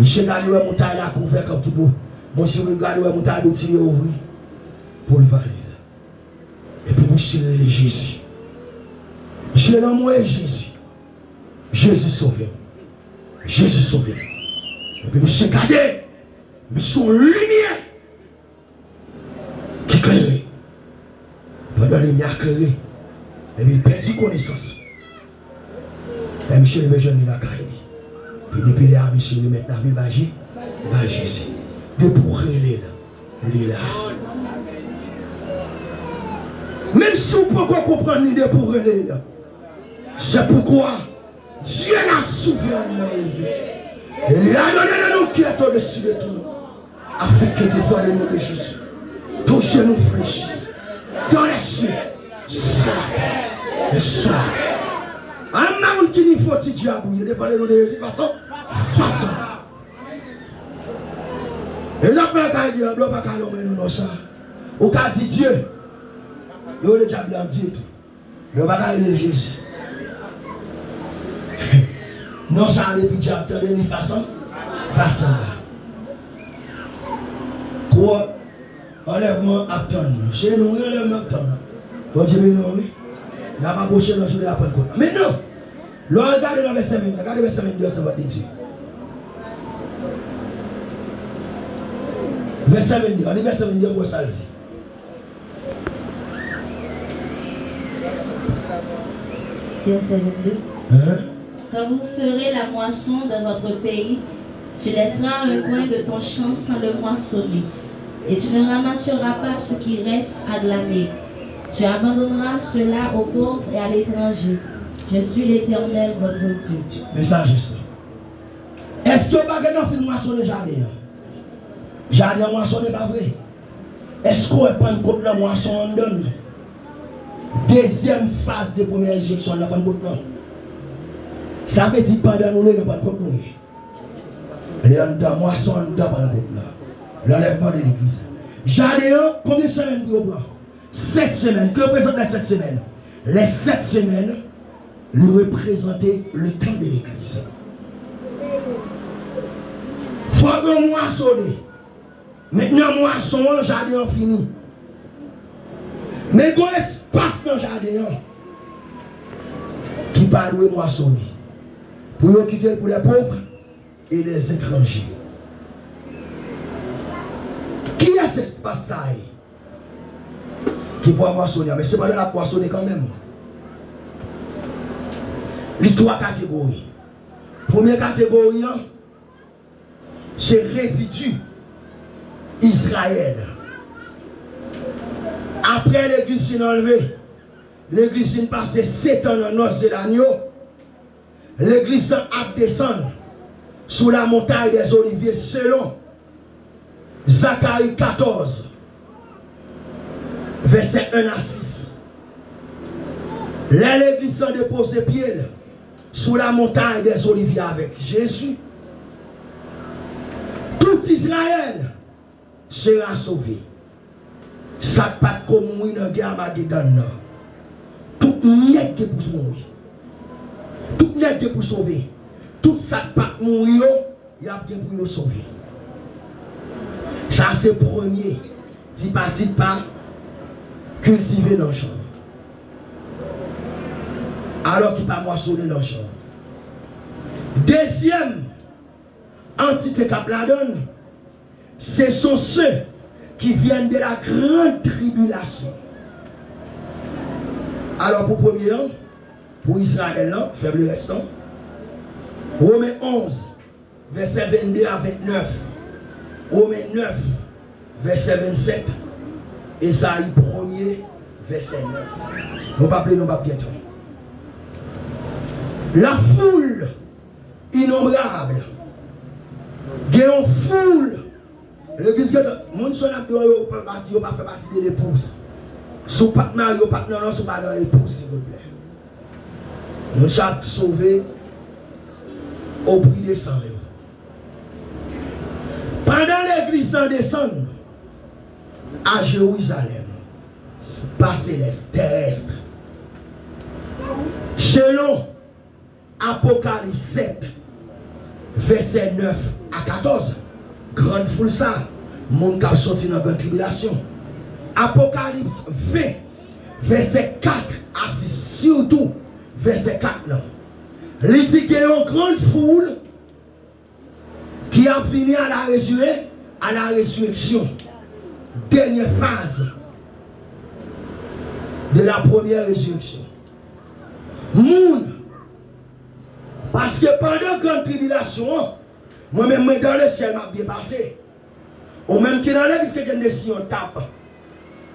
Je sais qu'à lui, mon taille la couvert comme tout le monde. Moi, je regarde mon taille de tirer ouvrir pour le valer. Et puis, je suis Jésus. Je l'ai nommé Jésus. Jésus sauvé. Jésus sauvé. Et puis, je suis gardé. Mais son lumière qui claire. Pendant les lumières claires. Et puis il perd connaissance. Et monsieur le jeune, il a caillé. Puis depuis là, monsieur le met la vie bagé ici. De pour relais là. Même si vous ne pouvez pas comprendre l'idée pour relais là. C'est pourquoi Dieu l'a souverainement élevé. Il a donné le nom qui est au-dessus de tout. Afin que des fois le nom de Jésus, tous genoux fléchissent dans les cieux, et ça. Un monde qui n'y faut il diable, il devant le nom de Jésus, façon. Et là, pas qu'à dire, pas qu'à nommer nous ça. Ou qu'à dire Dieu, il y a le diable en Dieu. Il n'y a pas qu'à dire Jésus. Non, ça a depuis diable, tu as une façon. Quoi? Enlèvement afton. Chez nous, enlèvement afton. Bon Dieu, non, oui. Il n'y a pas bouché dans le la bonne côte. Mais non! L'on regarde dans le verset 20, regardez le verset 22, c'est votre Dieu. Verset 22, on dit verset 22 pour ça dit. Verset 22. Quand vous ferez la moisson dans votre pays, tu laisseras un coin de ton champ sans le moissonner, et tu ne ramasseras pas ce qui reste à glaner. Tu abandonneras cela aux pauvres et à l'étranger. Je suis l'Éternel, votre Dieu. Message ça. Est-ce que vous n'avez pas fait moissonner jardin? Jardin moissonner pas vrai? Est-ce qu'on va prendre compte de la moisson en donne? Deuxième phase de première injection, on va prendre compte de. Ça veut dire pendant nous, on va prendre compte de. Les gens moisson, on va prendre compte de. L'enlèvement de l'église. Jardin, combien de semaines pour vous? 7 semaines. Que représente les 7 semaines? Les 7 semaines lui représentaient le temps de l'église. Il faut que moissonner. Maintenant, moisson, le jardin fini. Mais il y a un espace dans le jardin qui parle de moissonner. Pour quitter pour les pauvres et les étrangers. Qui a cet espace qui peut moissonner? Mais c'est pas de la moissonner quand même. Les 3 catégories. Première catégorie, c'est résidu Israël. Après l'église fin enlevée, l'église fin passé 7 ans dans noces de l'agneau, l'église a descendu sous la montagne des Oliviers selon Zacharie 14, verset 1 à 6. Là, l'église a déposé pied sous la montagne des Oliviers avec Jésus. Tout Israël sera sauvé. Ça ne pas comme mourir dans la guerre Armageddon. Tout n'est que pour mourir. Tout n'est que pour sauver. Tout ça ne pas mourir, il y a bien pour nous sauver. Ça c'est premier. Dit pas cultiver dans le champ. Alors qu'il pas moissonner dans le champ. Deuxième entité qu'a la donne, ce sont ceux qui viennent de la grande tribulation. Alors pour premier an, pour Israël, faible restant, Romains 11, verset 22 à 29, Romains 9, verset 27, Esaïe 1er, verset 9. Nous ne pas nous pas bientôt. La foule innombrable, il y a une foule. L'église, mon son a pas fait partie de l'épouse. Sous partenaire, sous pas dans l'épouse, s'il vous plaît. Nous sommes sauvés au prix des 100 euros. Pendant l'église en descend à Jérusalem, pas céleste, terrestre. Selon Apocalypse 7, verset 9 à 14, grande foule ça, mon cap sorti dans la grande tribulation. Apocalypse 20, verset 4 à 6, surtout verset 4 là. Il dit qu'il y a une grande foule qui a fini à la résurrection. Dernière phase de la première résurrection. Moun. Parce que pendant grande tribulation, moi-même dans le ciel m'a bien passé. Ou même qui dans l'église que j'ai une décision tape.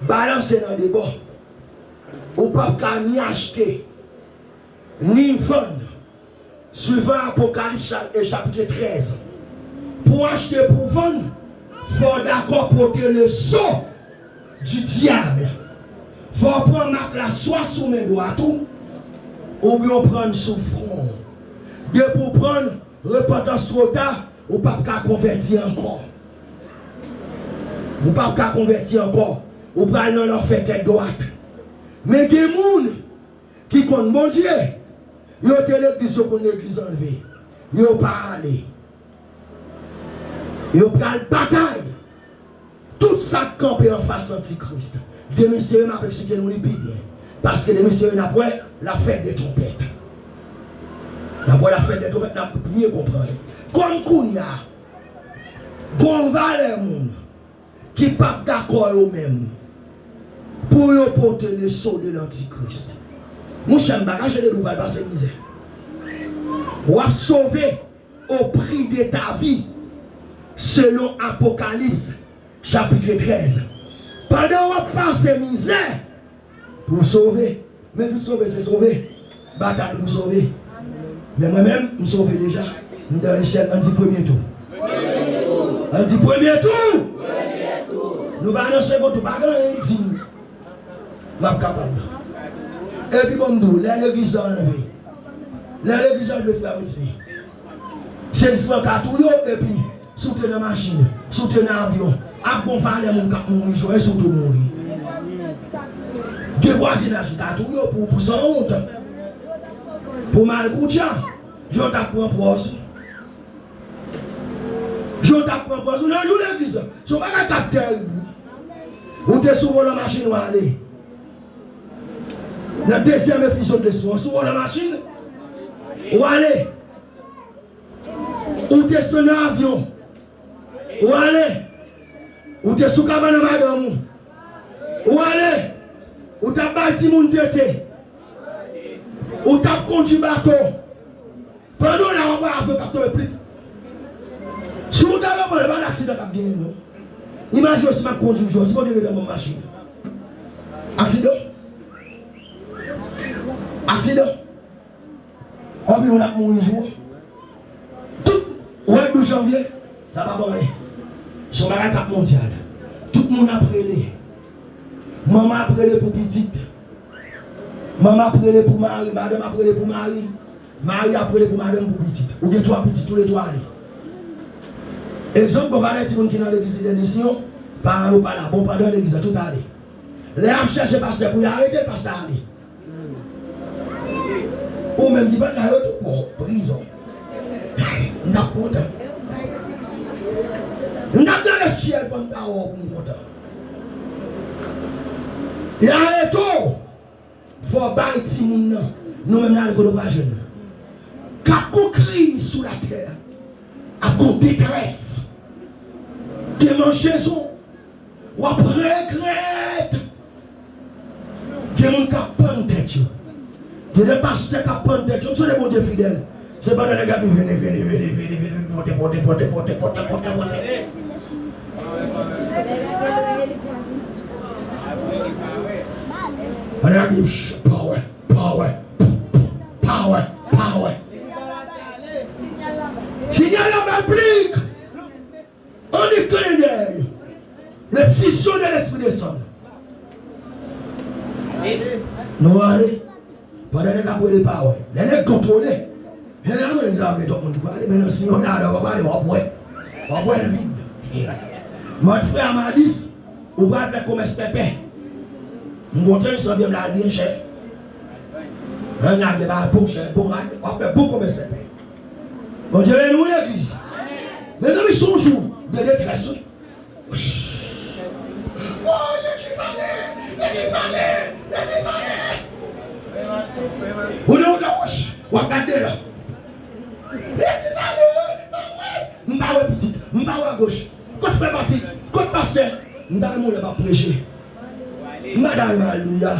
Balancer dans les bords. Ou pas ni acheter, ni vendre. Suivant Apocalypse chapitre 13. Pour acheter, pour vendre, il faut d'accord porter le sceau du diable. Il faut prendre la soie sous mes doigts, tout, ou bien prendre sous front. Dès pour prendre repentance trop tard, ou pas convertir encore. Ou pas convertir encore. Ou pas dans leur fait tête droite. Mais il y a des gens qui comptent mon Dieu. Ils ont l'église pour l'église enlevée. Ils n'ont pas allé. Ils ont pris la bataille. Tout ça campé en face antichrist. Des messieurs m'appellent ce que nous les bien. Parce que les messieurs n'après la fête des trompettes. D'abord la fête des trompettes, n'a mieux comprendre. Comme Kounia, bon valeur monde qui pas d'accord eux-mêmes pour porter le sceau de l'antichrist. Mon cher bagage de nouvelles parce que misère. Ou à sauver au prix de ta vie selon Apocalypse chapitre 13. Pendant qu'on passe misère pour sauver, mais pour sauver c'est sauver. Bataille pour sauver. Mais moi-même, je me sauve déjà. Nous dans l'échelle, on dit premier tour. On dit premier tour. Nous allons dans le second tour. Pas grand-chose. Je suis capable. Et puis, comme nous, l'église est enlevée. L'église est enlevée, frère. C'est ce qu'on a tout, et puis, soutenir la machine, soutenir l'avion. Après, on va aller mourir, et surtout mourir. Deux voisinages, tu as tout pour son honte. Pour mal goûter, je t'apprends pour ça. Je t'apprends pour ça. Non, je l'église. Si on va pas capter, ou tu es souvent la machine ou aller. La deuxième effusion de soin, souvent la machine ou aller. Ou tu es sur l'avion. Ou aller. Ou tu es sous cabane madame. Ou aller. Ou tu as bâti mon tété. Ou tu as conduit bateau. Pendant la on va faire capter plus. Si vous avez un accident qui a bien, imaginez si je conduis, si vous avez une machine. Accident. Accident. On a mon jour. Tout le 12 janvier, ça va bon. Son bagage mondial. Tout le monde a prélé. Maman a prélé pour petite. Maman a prélé pour Marie. Madame a prélé pour Marie. Marie a prélé pour madame pour petite. Ou bien trois petites, tous les trois. Exemple, on va dire que qui dans l'église de l'émission, par ou pas là, bon, pas dans l'église, tout aller. Les hommes cherchent le pasteur pour y arrêter le pasteur aller. Ou même dit, bon, prison. On a content. On a dans le ciel pour nous content. Il y a un tour. Il faut bâtir nous-mêmes dans le collaboration. Quand on crie sous la terre, à qu'on détresse. Tu manges son, ou après regrette. Tu es mon capon de tête. Tu es le pasteur capon de tête. Tu es le bon Dieu fidèle. C'est pas dans les gars qui viennent, monter. Power. Signal la Bible. On est clin d'œil. Le fission de l'Esprit de Son. Nous allons. Pendant que nous avons pas, nous avons contrôlé. Nous avons les armes de tout le monde. Mais nous signons là, on va aller voir. On va voir le vide. Mon frère m'a dit, on va faire comme pépé. Mon frère, ça vient de la bien cher. Un arbre de la bouche, on va faire beaucoup comme pépé. Bon Dieu, nous l'église. Mais nous sommes jour de détresse. Oh, l'église allait. Vous n'avez pas de vous regardez là. L'église allait. Nous n'avons pas petit, nous n'avons pas gauche. Côte frère parti, côte pasteur, nous n'avons pas prêcher. Madame, alléluia.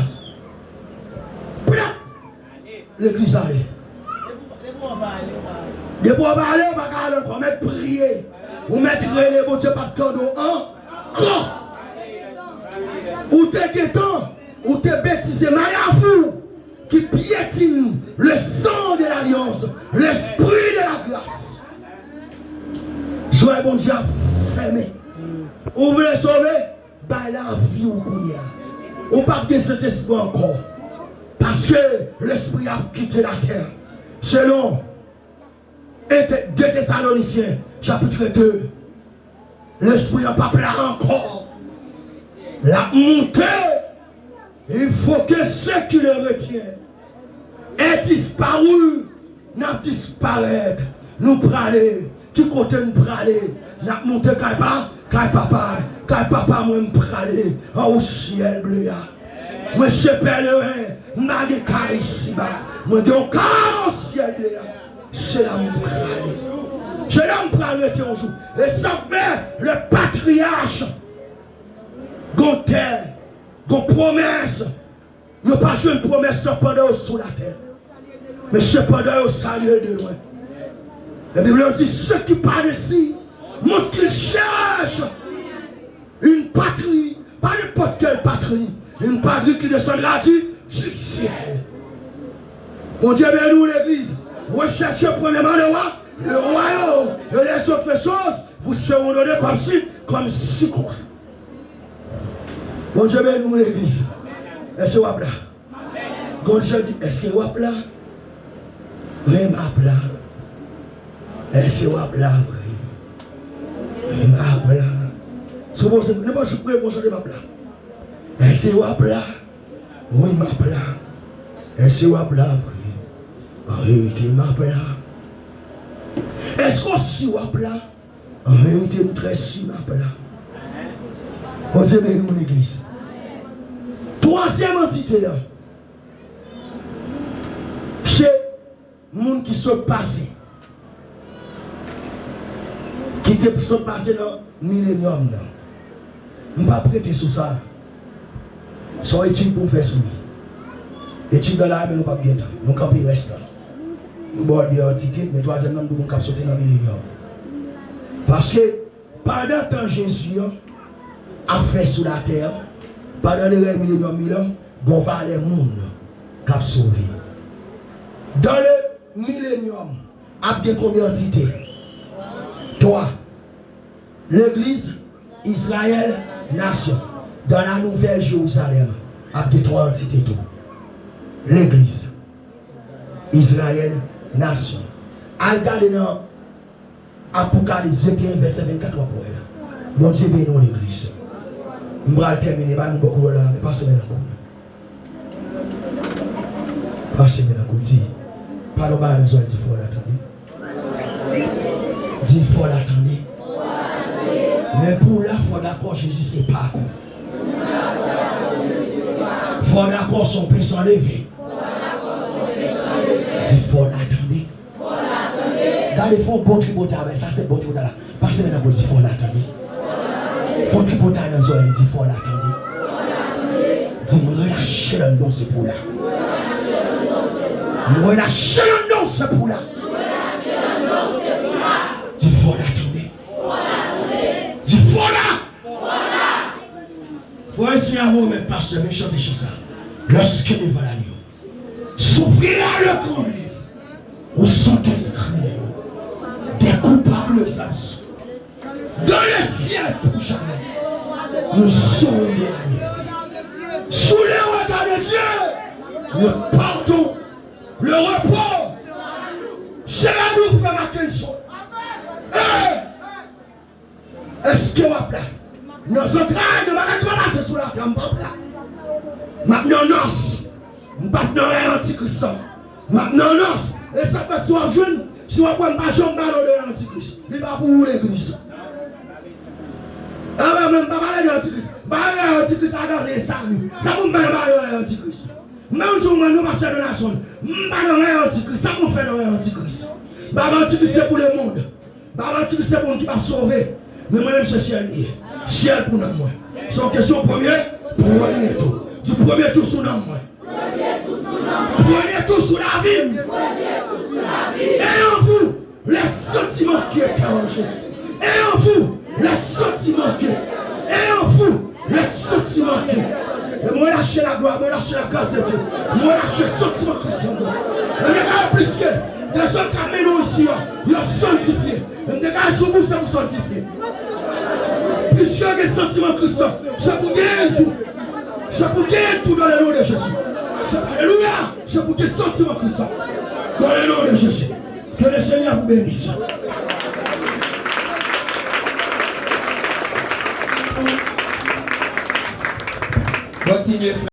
l'église allait. De pour parler, on va encore mettre prier. Ou mettre les bon Dieu pas de cadeau encore. Ou t'es guettant, ou t'es bêtisé, malafou, qui piétine le sang de l'alliance, l'esprit de la grâce. Soyez bon Dieu fermé. Ou voulez sauver, bah la vie ou couillard. Ou pas de cet esprit encore. Parce que l'esprit a quitté la terre. Selon 2 Thessaloniciens, chapitre 2. L'esprit n'a pas plat encore. La montée, il faut que ceux qui le retiennent aient disparu, n'a disparaître. Nous praler, qui côté nous praler, n'a monté papa, moi me praler, au ciel bleu. Monsieur Pèlerin, m'a dit ici bas, moi dis au ciel bleu. C'est là mon praler. Je l'aime parler un jour. Et ça fait le patriarche. Gonter, gon promesse. Il n'y a pas une promesse cependant sous la terre. Mais cependant au salut de loin. La Bible dit ceux qui parlent ici montrent qu'ils cherchent une patrie. Pas n'importe quelle patrie. Une patrie qui descendra du ciel. Mon Dieu, bien nous l'église. Recherchez premièrement le royaume et les autres choses vous seront données comme si quoi. Bon Dieu, ben nous l'église. Est-ce que vous êtes là? Bon Dieu dit, est-ce que vous êtes là? Même à là. Est-ce que vous êtes là? Même à là. Si vous ne pas se prier, vous ne pas là. Est-ce que vous êtes là? Oui, ma là. Est-ce que vous êtes là? Oui, tu m'as là. Est-ce qu'on s'y va là? En vérité, nous très si va là. On dit, mais nous l'église. Troisième entité, c'est les gens qui sont passés. Qui sont passés dans le millénium. Je ne vais pas prêter sur ça. Son étude pour faire soumis. Étude dans la mais nous ne pas bien. Nous ne pouvons pas rester. Nous avons des entités, mais troisième nom, nous avons sauté dans le millénium. Parce que pendant le temps Jésus a fait sur la terre, pendant les milléniums, on va les monde qui ont sauvé. Dans le millénium, il y a combien d'entités? 3. L'église, Israël, nation. Dans la nouvelle Jérusalem, il y a 3 entités. L'église, Israël, nation. Regardez dans Apocalypse 21, verset 24 pour elle. Bon Dieu bénit l'église. Je vais terminer, je vais beaucoup là, mais pas semaine à coup. Pas semaine à coup, dis. Pas le mal, il faut l'attendre. Dis, il faut l'attendre. Mais pour là, il faut d'accord, Jésus, c'est pas. Il faut d'accord, son péché s'enlever. Il faut l'attendre. Dans les fonds, bon tributat, ça c'est bon tributat là. Pas semaine à coup, il faut l'attendre. Faut que tu dans les oreilles, il faut l'attendre. Dis-moi, relâchez le nom, c'est pour là. Relâchez le nom, c'est pour là. Il faut l'attendre. Il faut là. Faut essayer à vous, mais pas ce méchant des choses. Lorsque nous va l'agneau, s'ouvrira le grand livre où sont inscrits des coupables absents. Dans le ciel pour jamais, nous sommes sous les regards de Dieu, le pardon, le repos, c'est la nous, frère Mackinson. Est-ce que vous avez nos entrailles de malade passer sous la terre, maintenant, non, maintenant, l'antichrist. Maintenant, non, et ça peut se voir jeune, si on prend pas jambe dans l'antichrist, il va pour l'église. Ah, mais même pas parler de l'antichrist. Parler de l'antichrist, ça donne les saluts. Ça vous fait parler de l'antichrist. Même si on nous marche de la zone, pas dans l'antichrist, ça vous fait dans l'antichrist. L'antichrist, c'est pour le monde. L'antichrist, c'est pour nous qui va sauver. Mais moi-même, c'est ciel lié. Ciel pour nous, C'est une question première, premier tour. Du premier tour sous nous, moi. Prenez tout sous la vie. Et en vous, les sentiments qui est en Jésus. Et en vous, les sentiments qui est. Et en vous, les sentiments qui est. Et moi, lâcher la gloire, moi, lâcher la grâce de Dieu. Moi, lâcher le sentiment Christian. Et regarde plus que les autres camions ici, ils sont sanctifiés. Et regarde sur vous, ça vous sanctifié. Puisque les sentiments Christian, ça vous gagne tout. Ça vous gagne tout dans le nom de Jésus. Alléluia. C'est pour des sentiments Christian. Dans le nom de Jésus. Que le Seigneur vous bénisse. Continuez.